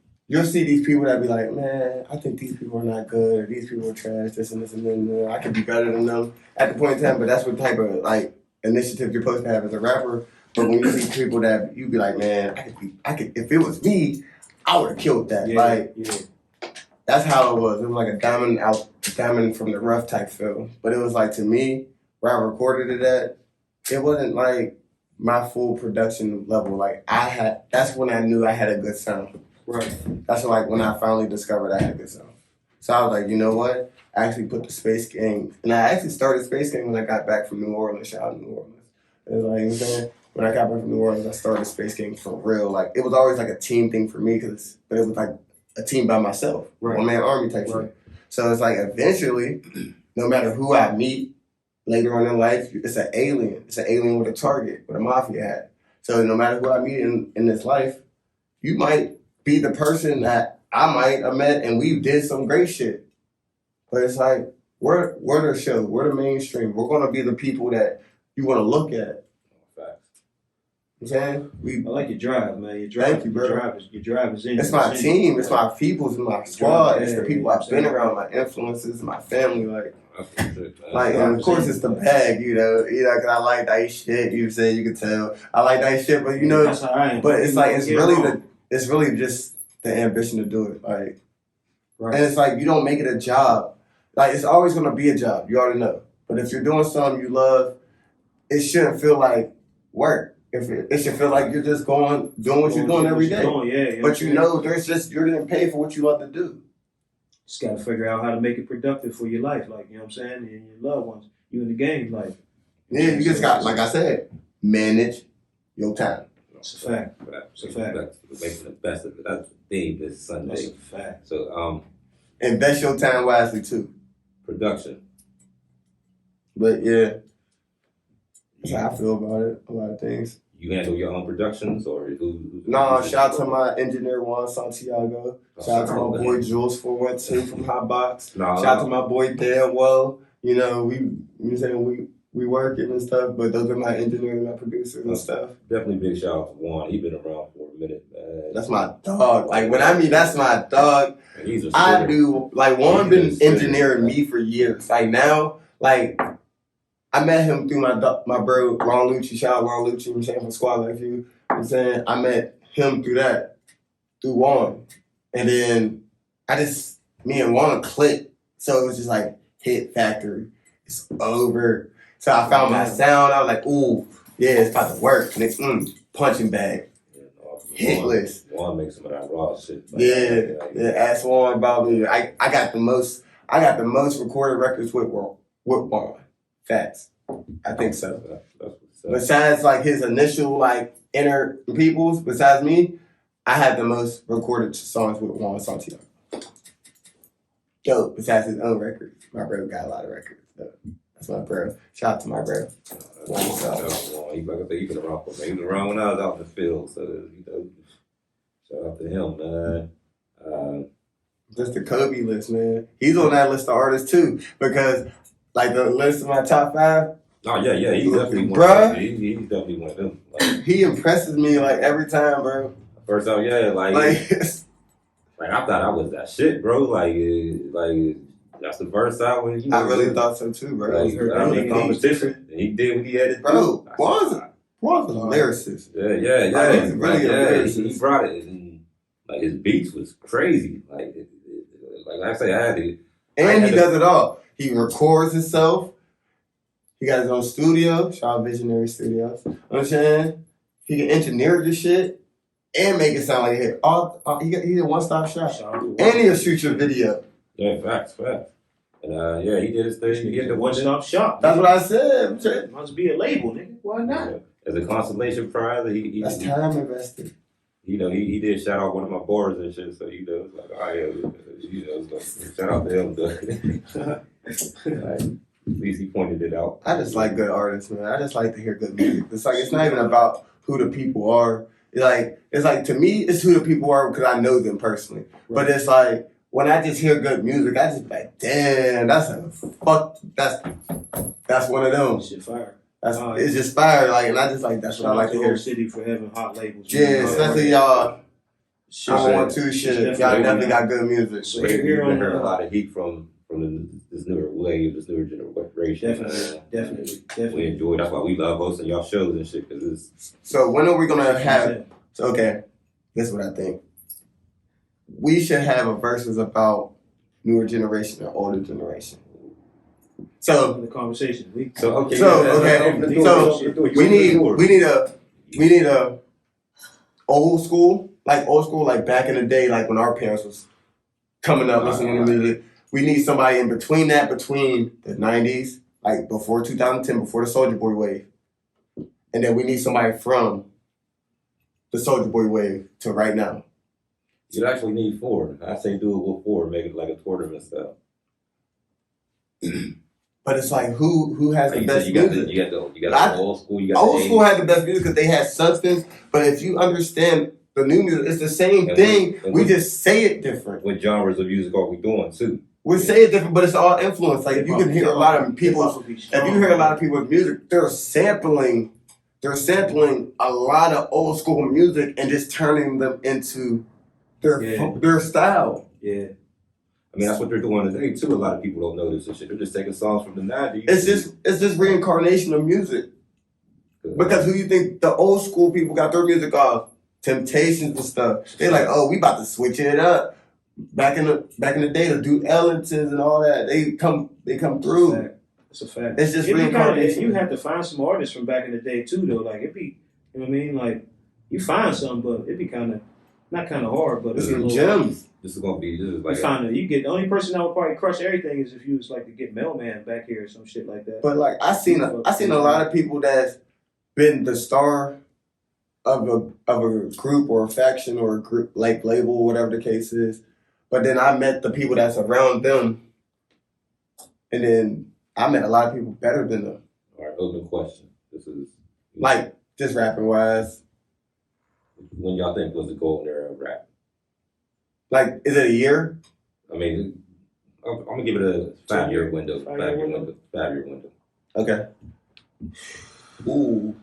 see these people that be like, man, I think these people are not good, or these people are trash, this and this and then I could be better than them at the point in time, but that's what type of like initiative you're supposed to have as a rapper. But when you see people that you be like, man, I could if it was me, I would have killed that. that's how it was. It was like a diamond from the rough type feel. But it was like, to me, where I recorded it at, it wasn't like my full production level. Like that's when I knew I had a good sound. Right. That's like when I finally discovered I had a good sound. So I was like, you know what? I actually put the Space Gang, and I actually started Space Gang when I got back from New Orleans. Shout out to New Orleans. It was like, you know what I'm saying? When I got back from New Orleans, I started Space Gang for real. Like, it was always like a team thing for me, but it was like a team by myself, Right. one man army type Right. shit. So it's like, eventually, no matter who I meet later on in life, it's an alien. It's an alien with a target, with a mafia hat. So no matter who I meet in this life, you might be the person that I might have met, and we did some great shit. But it's like, we're the show, we're the mainstream. We're gonna be the people that you want to look at. Facts. You know what I'm saying? I like your drive, man. Your drive, Thank you, bro. Your drive is in. It's my team, it's my people, it's my squad, it's the Yeah, people yeah, I've been around, my influences, my family, like, That's good, man. and of course it's the bag, you know, cause I like that shit. You said you could tell I like that shit, but you know, That's how I am. but it's like it's Get really just the ambition to do it, like, right. and it's like you don't make it a job, like it's always gonna be a job. You already know, but if you're doing something you love, it shouldn't feel like work. It should feel like you're just doing what you're doing every day. Yeah, But you know, you're getting paid for what you love to do. Just gotta figure out how to make it productive for your life, like, you know what I'm saying, and your loved ones. You in the game, like. Yeah, you just got, like I said, manage your time. It's a fact. It's a fact. Making the best of it. That's the theme this That's Sunday. a fact. So, Invest your time wisely too. production. But yeah, that's how I feel about it. A lot of things. You handle your own productions, or who? No, shout out to my engineer Juan Santiago. Shout out to my boy Jules 412 from Hotbox. Shout out to my boy Dan Woe. You know, we working and stuff, but those are my engineers and my producers and stuff. Definitely big shout out to Juan. He's been around for a minute, man. That's my dog. Like, when I mean that's my dog, And he's a I sitter. do, like, Juan He's a been sitter. engineering me for years. Like, now, like, I met him through my bro, Ron Lucci. Shout out Ron Lucci, I'm saying, from Squad Like You. You know what I'm saying? I met him through Juan. And then me and Juan clicked. So it was just like, hit factory. It's over. So I found my sound. I was like, ooh, yeah, it's about to work. And it's punching bag. Hitless. Juan makes some of that raw shit. Like, Yeah. Ask Juan about me. I got the most recorded records with Juan. Facts. I think so. That's what's up. Besides like his initial like inner peoples, besides me, I have the most recorded songs with Juan Santiago. Dope. Besides his own records, my bro got a lot of records. So that's my bro. Shout out to my bro. Like I said, he's been around for me. He was around when I was out in the field, so you know, shout out to him, man. Just the Kobe list, man. He's on that list of artists too, because like the list of my top 5. Oh yeah, he's definitely one. Bruh. Of them. He's definitely one of them. Like, He impresses me like every time, bro. first off, yeah, like I thought I was that shit, bro. Like that's the first out when you know. I really thought so too, bro. Like, Like, I was in competition, and he did what he had to do. Bro, I Juan's said, a lyricist. Yeah. Like, he's really a lyricist. He brought it, and like his beats was crazy. Like I say, I had to. And he does it all. He records himself. He got his own studio. Shout out Visionary Studios. You know what I'm saying? He can engineer your shit and make it sound like a hit. He's a one-stop shop. And he'll shoot your video. Yeah, facts. And he did his thing. He Get get the the one-stop shop. That's what I said. Must be a label, nigga. Why not? As a consolation prize, he That's time invested. you know, he did shout out one of my boards and shit, so you know, it's like, all right, you know, so shout out to him, though. Like, at least he pointed it out. I just like good artists, man. I just like to hear good music. It's like, it's not even about who the people are. It's like to me, it's who the people are because I know them personally. But it's like, when I just hear good music, I just be like, damn, that's one of them. Shit fire. It's just fire, like, and I just like, that's what I like to hear. City for having hot labels. Yeah, especially y'all. Shit, I want to shit. Y'all definitely got good music. So We've here on heard a lot of heat from this newer wave, this newer generation. Definitely. We enjoy. That's why we love hosting y'all shows and shit. Cause So when are we gonna have? So okay, this is what I think. we should have a versus about newer generation and older generation. So In the conversation. We we need a old school like back in the day, like when our parents was coming up listening to music. We need somebody in between between the 90s, like before 2010, before the Soulja Boy wave. And then we need somebody from the Soulja Boy wave to right now. You actually need 4. I say do it with 4, make it like a tournament style. But it's like who has the best music? You got the old school. You got old school had the best music because they had substance. But if you understand the new music, it's the same thing. We just say it different. What genres of music are we doing too? We say it different, but it's all influence. Like if you can hear a lot of people's music, they're sampling a lot of old school music and just turning them into their style. Yeah. I mean, that's what they're doing today too. A lot of people don't know this and shit. They're just taking songs from the 90s. It's just reincarnation of music. Because who you think the old school people got their music off? Temptations and stuff. They're like, oh, we about to switch it up. Back in the day, to do Ellingtons and all that, they come through. That's a fact. It's just reincarnation. You have to find some artists from back in the day too, though. Like it be, you know what I mean? Like you find some, but it be kind of not kind of hard, but it's a little gems. This is like the only person that would probably crush everything is if you was like to get Mailman back here or some shit like that. But like I seen a lot of people that's been the star of a group or a faction or a group like label, whatever the case is. But then I met the people that's around them, and then I met a lot of people better than them. All right, open question. This is like just rapping wise. When y'all think was the golden era of rap? Like, is it a year? I mean, I'm gonna give it a 5-year window. 5-year window. Okay. Ooh.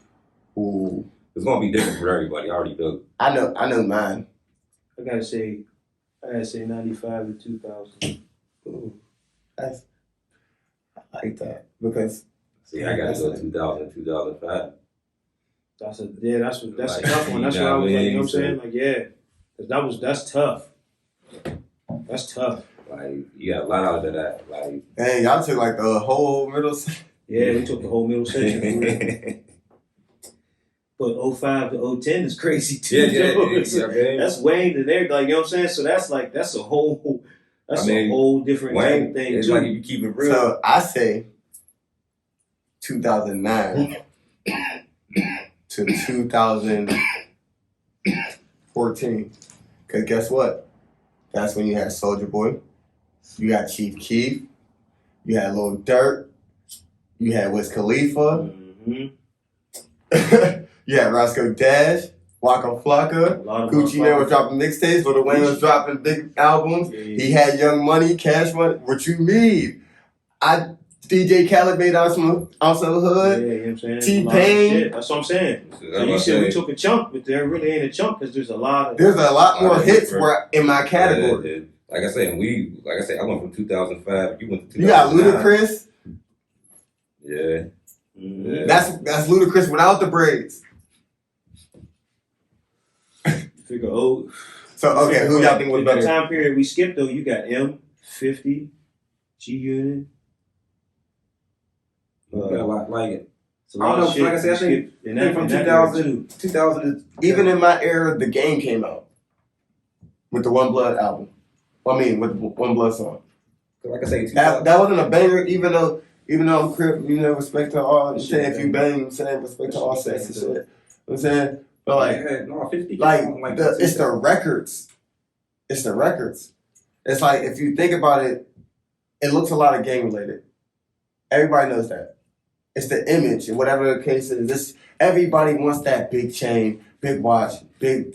It's gonna be different for everybody. I already know. I know mine. I gotta say 95 to 2000. Ooh. I like that because I gotta go 2000 to 2005. That's a tough one. That's what I was like, you know what I'm saying? Like, yeah. That's tough. That's tough. Like, you got a lot out of that. Like, dang, y'all took like the whole middle. Yeah, we took the whole middle section. But 05 to 010 is crazy too. Yeah. That's Wayne and everything. Like, you know what I'm saying? So that's a whole different type of thing it's too. like if you keep it real. So I say 2009 to 2014. Cause guess what? That's when you had Soulja Boy, you had Chief Keef, you had Lil Durk, you had Wiz Khalifa, you had Roscoe Dash, Waka Flocka, Gucci Mane was dropping mixtapes, Lil Wayne was dropping big albums. Yeah. He had Young Money, Cash Money. What you mean? DJ Khaled made Also Hood. Yeah, you know what I'm saying? T-Pain. That's what I'm saying. So you said we took a chunk, but there really ain't a chunk because there's a lot more hits in my category. Like I said, I went from 2005. You went to 2009. You got Ludacris. Yeah. Mm-hmm. That's Ludacris without the braids. Figure So okay, who y'all think was better? The time period we skipped though, you got M50, G Unit. Like it. I don't know. Like I said, I think from 2000, even in my era, The Game came out with the One Blood album. Well, I mean, with the One Blood song. Like I say, that wasn't a banger. Even though I'm crip, respect to all. I'm saying if you bang, I'm saying respect to all sex and shit. I'm saying, but it's the records. It's the records. It's like if you think about it, it looks a lot of gang related. Everybody knows that. It's the image, and whatever the case is. Everybody wants that big chain, big watch, big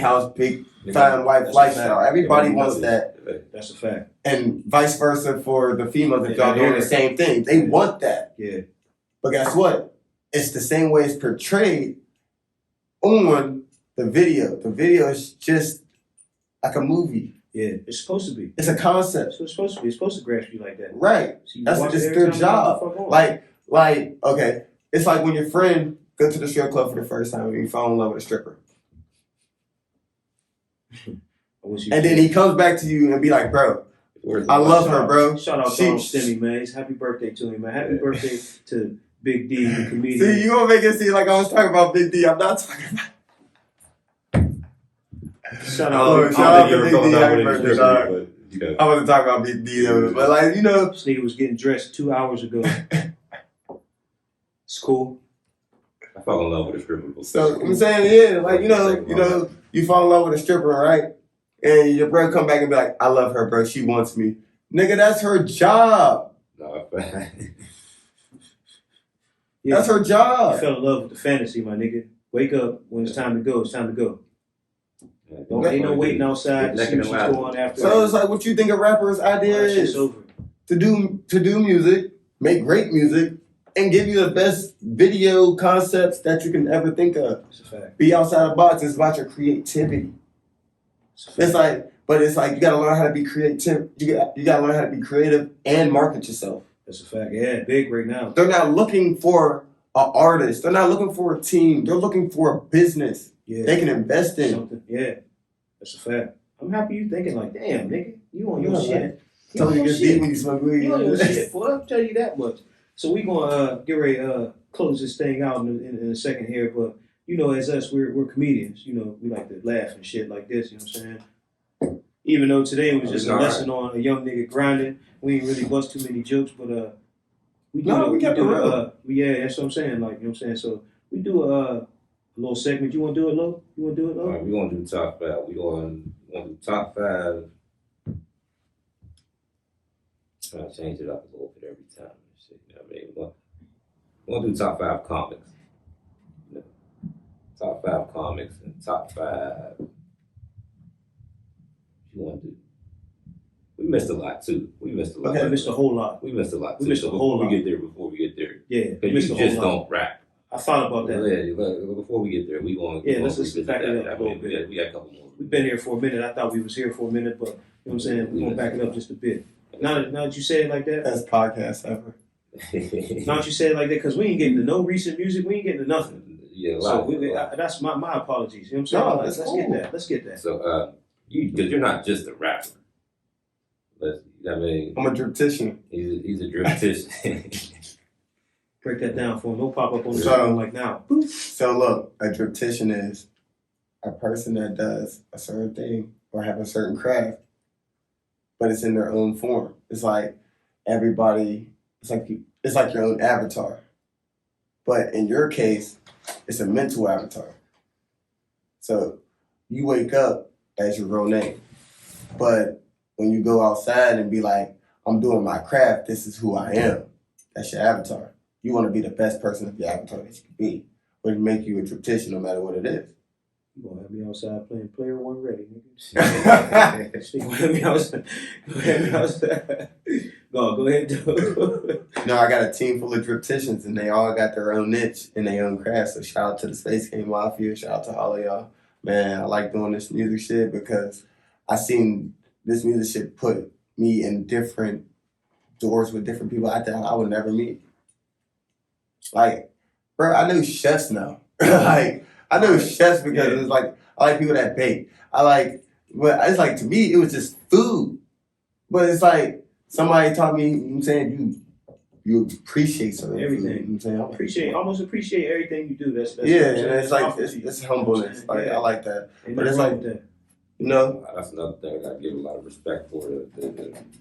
house, big fine wife lifestyle. Everybody wants that. That's a fact. And vice versa for the females, if y'all doing the same thing. They want that. Yeah. But guess what? It's the same way it's portrayed on the video. The video is just like a movie. Yeah, it's supposed to be. It's a concept. So it's supposed to be. It's supposed to grasp you like that. Right. So it's their job. Like, okay, it's like when your friend goes to the strip club for the first time and you fall in love with a stripper. And then he comes back to you and be like, bro, I love her, bro. Shout out Donald Stimmy, man. Happy birthday to him, man. Happy birthday to Big D, the comedian. See, you gonna make it seem like I was talking about Big D. I'm not talking about. Shout out to Big D. Happy birthday, dog. I wasn't talking about Big D though, but like, you know, this nigga was getting dressed 2 hours ago. It's cool. I fell in love with a stripper. So I'm saying, yeah, like you know, you fall in love with a stripper, right? And your bro come back and be like, I love her, bro. She wants me. Nigga, that's her job. No, yeah, that's her job. You fell in love with the fantasy, my nigga. Wake up when it's time to go. It's time to go. Ain't no waiting outside to see what she's going after. So it's like, what you think a rapper's idea is to do music, make great music, and give you the best video concepts that you can ever think of. That's a fact. Be outside the box. It's about your creativity. It's like you gotta learn how to be creative. You gotta learn how to be creative and market yourself. That's a fact. Yeah, big right now. They're not looking for an artist. They're not looking for a team. They're looking for a business they can invest in. Something. Yeah, that's a fact. I'm happy you thinking like, damn, nigga, you on your shit. Right. Tell you get deep when you smoke weed. You on your shit, boy. I'll tell you that much. So we gonna get ready to close this thing out in a second here, but you know, as us, we're comedians. You know, we like to laugh and shit like this. You know what I'm saying? Even though today was just a lesson on a young nigga grinding, we ain't really bust too many jokes, but we kept it real. Yeah, that's what I'm saying. Like, you know what I'm saying. So we do a little segment. You want to do it, Lo? You want to do it, Lo? All right, we gonna do top five. We gonna do top five. Try to change it up a little bit every time. Shit, you know what I mean? We're gonna do top five comics. You know, top five comics and top five. You want to do? We missed a lot too. We missed a lot. Okay, we missed a whole lot. We missed a lot too. We missed a whole lot. Before we get there. Yeah, because you just don't rap. I thought about that. Yeah, before we get there, we going. Yeah, let's just back it up a little bit. We got a couple more. We've been here for a minute. I thought we was here for a minute, but you know what I'm saying. We're gonna back it up just a bit. Now that you say it like that, best podcast ever. Now that you say it like that, because we ain't getting to no recent music. We ain't getting to nothing. Yeah, that's my apologies. You know what I'm saying? No, let's get that. So, because you're not just a rapper. I mean, I'm a driptician. He's a driptician. Break that down for him. Don't pop up on the screen like now. So look, a driptician is a person that does a certain thing or have a certain craft, but it's in their own form. It's like everybody. It's like your own avatar, but in your case, it's a mental avatar. So you wake up as your real name, but when you go outside and be like, I'm doing my craft, this is who I am. That's your avatar. You want to be the best person of your avatar that you can be. But it make you a driptician no matter what it is. You gonna have me outside playing Player One Ready, nigga. You gonna have me outside. Go ahead, do. No, I got a team full of dripticians and they all got their own niche and their own craft. So shout out to the Space Game Mafia. Shout out to all of y'all. Man, I like doing this music shit because I seen this music shit put me in different doors with different people I thought I would never meet. Like, bro, I know chefs now. Like, I know chefs because it's like, I like people that bake. But it's like, to me, it was just food. But it's like, somebody taught me, you know what I'm saying, you appreciate certain everything. Food, you know what I'm saying? Almost appreciate everything you do. That's and it's like, it's humbleness. Like, I like that. But it's like, you know, that's another thing I give a lot of respect for.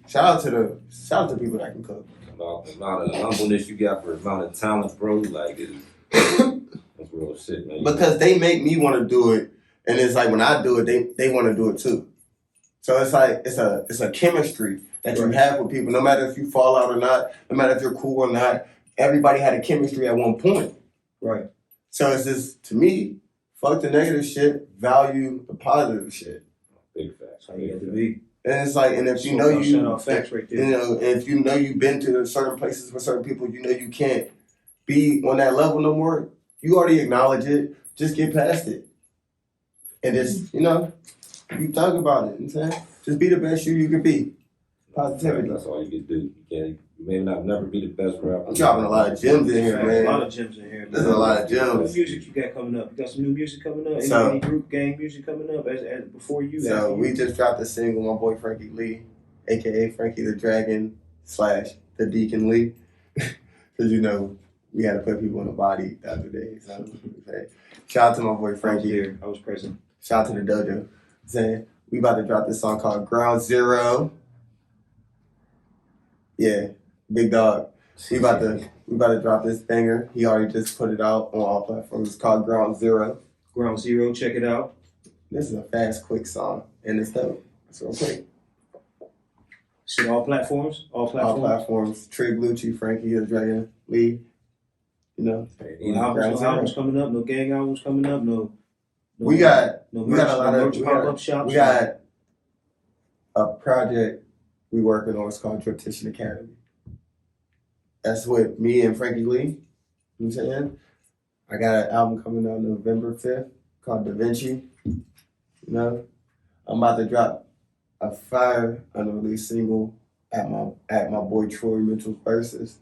Shout out to people that can cook. About the amount of humbleness you got for the amount of talent, bro. Like, that's real shit, man. Because they make me want to do it, and it's like when I do it, they want to do it too. So it's like it's a chemistry that you have with people. No matter if you fall out or not, no matter if you're cool or not, everybody had a chemistry at one point. Right. So it's just, to me, fuck the negative shit, value the positive shit. Big facts. How you got to be. And it's like, and if you know right there. you know, if you know you've been to certain places with certain people, you know you can't be on that level no more. You already acknowledge it. Just get past it, and just you talk about it. You know what I'm saying, just be the best you can be. Positivity. That's all you can do. You may not never be the best rapper. I'm dropping a lot of gems in here, A lot man. of gems in here. There's a lot of What gems. music you got coming up? You got some new music coming up? So- Any group gang music coming up as before you? So after we you? just dropped a single, my boy Frankie Lee, aka Frankie the Dragon / the Deacon Lee. Because we had to put people in the body the other day. So shout out to my boy I was Frankie. there. I was present. Shout out to the dojo. Saying we about to drop this song called Ground Zero. Yeah, big dog. We about to drop this banger. He already just put it out on all platforms. It's called Ground Zero. Ground Zero. Check it out. This is a fast, quick song, and it's dope. It's real quick. Shit, all platforms. All All platforms. platforms. Trig Lucci, Frankie the Dragon Lee. No Ground Zero. albums coming up. No gang albums coming up. No. We got no we got a merch, lot no of merch pop-up shops. we got a project we working on. It's called Triptician Academy. That's with me and Frankie Lee. You know what I'm saying? I got an album coming out November 5th called Da Vinci. I'm about to drop a fire unreleased single at my boy Troy Mitchell's verses.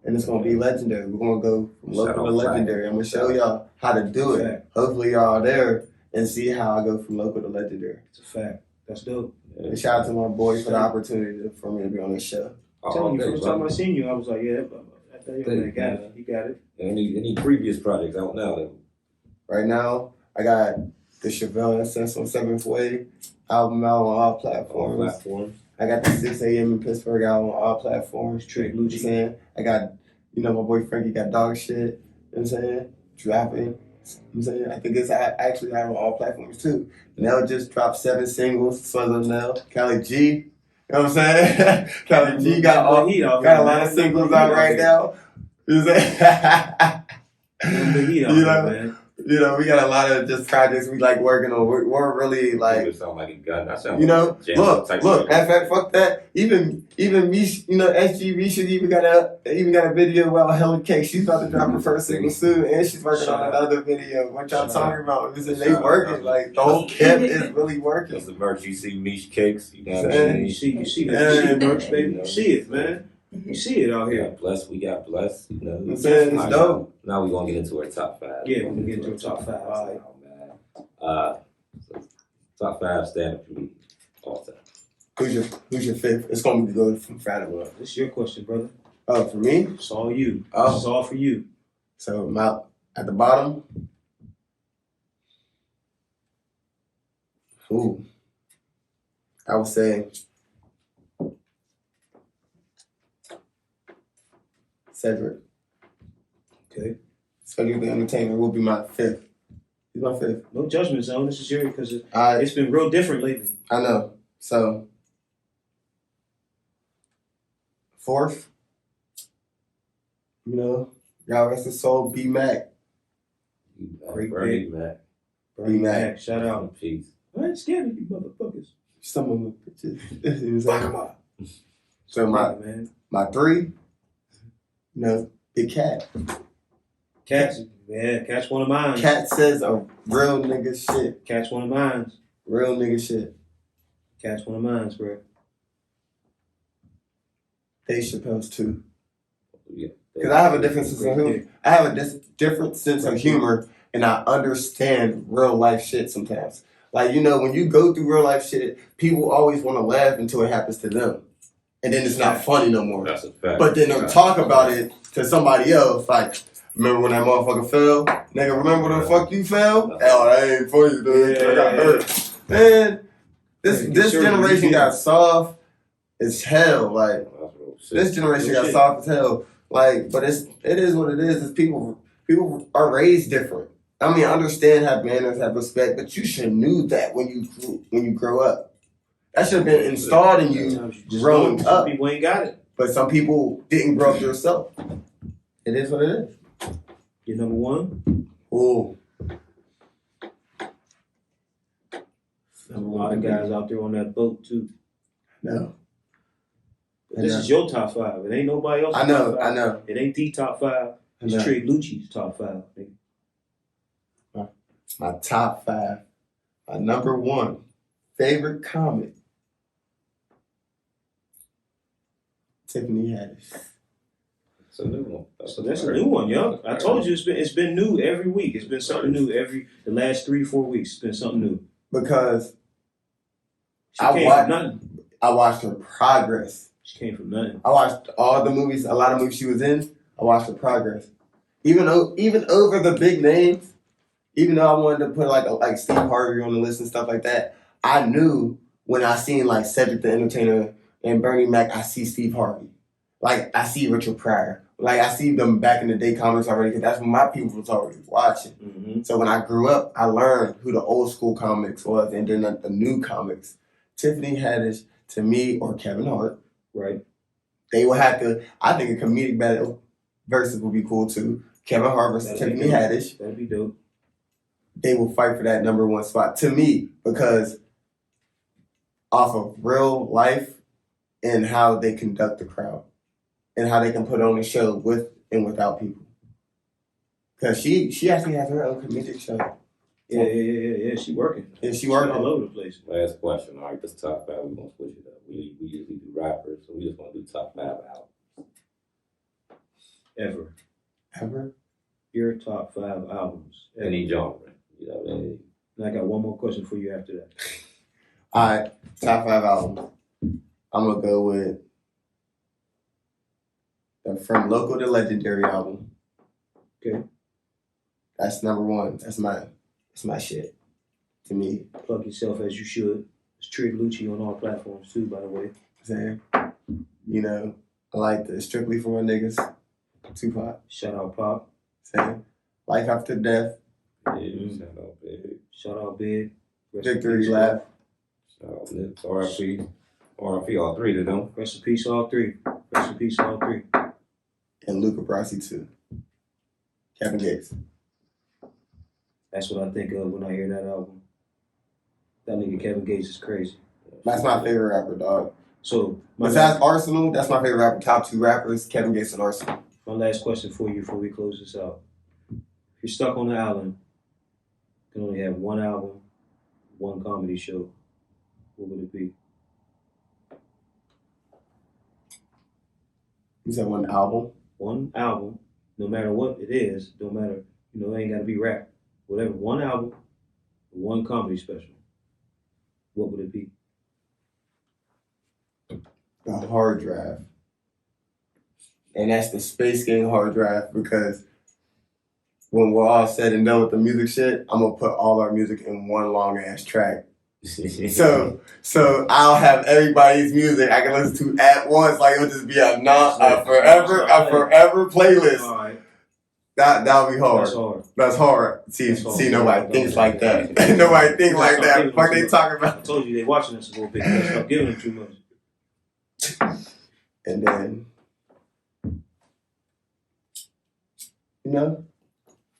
And it's gonna be legendary. We're gonna go from local to legendary. I'm gonna show y'all how to do it. Fact. Hopefully y'all are there and see how I go from local to legendary. It's a fact. That's dope. And shout out to my boy for the opportunity for me to be on this show. I'm telling you, first time I seen you, I was like, yeah, I tell you, man, got it. You got it. Any previous projects out now? That Right now, I got the Chevelle SS on 7th Way album out on all platforms. I got the 6 a.m. in Pittsburgh out on all platforms. Trigg You know what I'm Lucci. saying? I got, my boy Frankie got Dog Shit. You know what I'm saying? Dropping. You know what I'm saying? I think it's actually out on all platforms too. Nell just dropped 7 singles. Southern Nell. Cali G. You know what I'm saying? Cali G got a lot of singles out right now. You know what I'm saying? Heat out there, man. We got a lot of just projects we like working on. We're really like, it sound like a gun. That sound look, type matter of shit. fact, fuck that. Even me, SGV should even got a video about Helen Cake. She's about to drop her first single soon, and she's working on another video. What y'all talking about? They working, like the whole camp is really working. That's the merch. You see Mish Cakes. You know what Saying, I'm You saying? see the merch, baby. You see it, man. You see it out We here. got blessed. You know. I'm saying it's dope. Now we're gonna get into our top 5. Yeah, we're gonna get into our top 5. All right. Oh, man. So top 5 stand-up comedians all time. Who's your fifth? It's gonna be good from Fatima. This is your question, brother. Oh, for me? It's all you. Oh. This is all for you. So at the bottom. Ooh. I would say Cedric. Okay. Cedric the Entertainer will be my fifth. He's my fifth. No judgment zone. This is your because I it's been real different lately. know. So fourth, God rest his soul, B Mac. Great Bernie pick. Mac. Bernie Mac. Mac. Shout out. Peace. I ain't scared of you motherfuckers. Some of the bitches. So man. my 3, Big Cat. Cat's one of mine. Cat says a real nigga shit. Cat's one of mine. Real nigga shit. Cat's one of mine, bro. Dave Chappelle's too. Yeah. Because I have a different sense of humor. I have a different sense of humor, and I understand real life shit sometimes. Like, when you go through real life shit, people always want to laugh until it happens to them. And then it's not funny no more. That's a fact. But then they'll talk about it to somebody else. Like, remember when that motherfucker fell? Nigga, remember when the fuck you fell? Oh, that ain't funny, dude. I got hurt. Man, this generation got soft as hell. Like, this generation got soft as hell. Like, but it is what it is. It's people are raised different. I mean, I understand, have manners, have respect, but you should knew that when you grow up. That should have been installed in you growing up. People ain't got it. But some people didn't grow up yourself. It is what it is. You're number 1. Ooh. A lot of guys out there on that boat too. No. But this is your top 5. It ain't nobody else's I know, top 5. I know. It ain't the top 5. I It's know. Trigg Lucci's top 5. Nigga. My top 5. My number 1 favorite comic Tiffany Haddish. It's a new one. So that's a new one, yo. I told you it's been new every week. It's been something new the last 3-4 weeks. It's been something new. Because She came from nothing. I watched her progress. She came from nothing. I watched all the movies, a lot of movies she was in. I watched her progress. Even over the big names, even though I wanted to put like Steve Harvey on the list and stuff like that, I knew when I seen like Cedric the Entertainer and Bernie Mac, I see Steve Harvey. Like I see Richard Pryor. Like I see them back in the day comics already because that's when my people was already watching. Mm-hmm. So when I grew up, I learned who the old school comics was and then the new comics. Tiffany Haddish, to me, or Kevin Hart. Right. They will have to, I think a comedic battle versus would be cool too. Kevin Hart versus Tiffany Haddish. That'd be dope. They will fight for that number one spot to me because off of real life and how they conduct the crowd and how they can put on a show with and without people. Because she actually has her own comedic show. Yeah. She working. And she working all over the place. Last question. All right, this top 5, we're going to switch it up. We usually do rappers, so we just want to do top 5 albums. Ever. Your top 5 albums. Any genre. You know what I mean? And I got one more question for you after that. All right, top 5 albums. I'm going to go with the From Local to Legendary album. Okay. That's number 1. That's my shit. To me. Plug yourself as you should. It's Trigg Lucci on all platforms too, by the way. Saying, you know, I like the Strictly for My Niggas, Tupac. Shout out Pop. Saying, Life After Death, Yeah, shout out Big. Shout out Big. Rest in Victory peace, Lap, Shout out Nips, RIP. RIP, all 3 of them. Rest in peace, all 3. Rest in peace, all 3. and Luca Brasi too. Kevin Gates. That's what I think of when I hear that album. That nigga Kevin Gates is crazy. That's my favorite rapper, dog. So Besides Arsenal, that's my favorite rapper. Top 2 rappers, Kevin Gates and Arsenal. my last question for you before we close this out. If you're stuck on the island, you can only have one album, one comedy show. What would it be? You said one album? One album, no matter what it is, no matter, it ain't gotta be rap. Whatever, one album, one comedy special. What would it be? The hard drive. And that's the Space Game hard drive because when we're all said and done with the music shit, I'm gonna put all our music in one long ass track. So I'll have everybody's music I can listen to at once. Like it'll just be a forever playlist. All right. That'll be hard. That's hard. That's hard. See, That's hard. nobody thinks like that. Nobody thinks like that. What they talking I about? told you they watching us a little bit. Let's stop giving them too much. And then,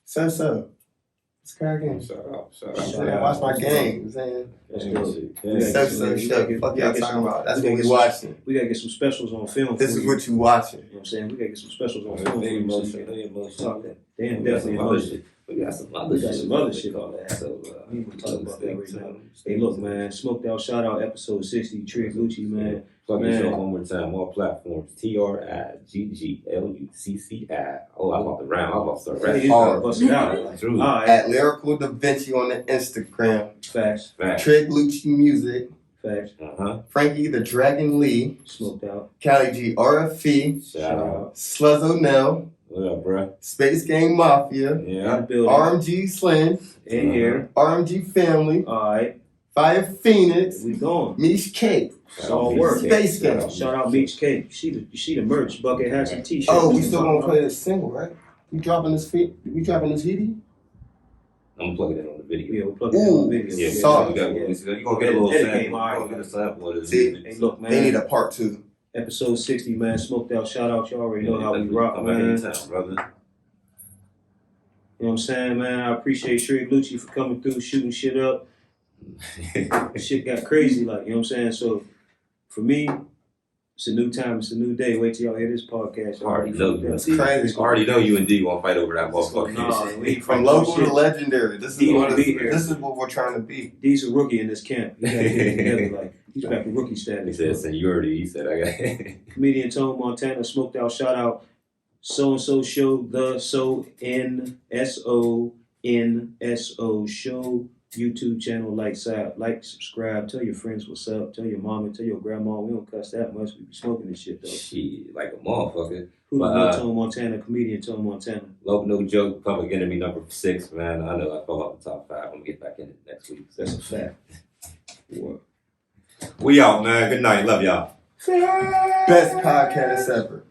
so. It's cracking. Shout out. Watch my game. Saying. That's Yeah, dope. shit. We gotta So get- shit. we Fuck gotta y'all get talking some- about. That's we gotta what we get watching. We gotta get some specials on film. This for is you. what you watching. You know what I'm saying? We gotta get some specials on They film. for you. emotional. Talk that. Damn, We got definitely some other emotional. shit. We got some other We got shit. some other shit on that. that. So, We ain't gonna talk about that right now. Hey, look, man. Smoked Out Shout Out episode 60. Trigg Lucci, man. Plug Man. yourself one more time. All platforms. TriggLucci. Oh, I'm about to round. I'm about to start Hey, rapping. you gotta bust it out. Like, True. all right. At Lyrical Da Vinci on the Instagram. Facts. Facts. Trigg Lucci Music. Facts. Frankie the Dragon Lee. Smoked Out. Callie G RFE. Shout out. Sluzzo Nell. What up, bruh? Space Gang Mafia. In Yeah. the building. RMG Slim. In here. RMG Family. All right. Fire Phoenix. We going. Mish Cake. It's all work. Space Gang. Shout out Beach Cake. You see the merch, bucket hats and t-shirts. Oh, we still gonna play this single, right? We dropping this CD? I'm gonna plug it in on the video. Yeah, we'll plug it in on the video. Yeah, Sorry. you gonna get a little sample. You're gonna get a sample of this. See? Hey, look, man. They need a part 2. Episode 60, man. Smoked Out. Shout out. You already know how we rock, Come man. back You in town, brother. know what I'm saying, man? I appreciate Trigg Lucci for coming through, shooting shit up. Shit got crazy, like, you know what I'm saying? So, for me, it's a new time, it's a new day. Wait till y'all hear this podcast. I already know you. It's crazy. I already know you and D gonna fight over that motherfucker. Nah, we ain't From fighting local shit. to legendary. This He is wanna be here. this is what we're trying to be. D's a rookie in this camp. You gotta get it together. Like, He's back to rookie He status. said seniority. He said, I got Comedian Tone Montana smoked out. Shout out so and so show the so NSO show YouTube channel. Like subscribe. Tell your friends what's up. Tell your mama. Tell your grandma. We don't cuss that much. We be smoking this shit though. shit, like a motherfucker. Who But, know Tone Montana? Comedian Tone Montana. No joke, public enemy number 6, man. I know I fell off the top 5. I'm gonna get back in it next week. That's a fact. What? We out, man. Good night. Love y'all. Best podcast ever.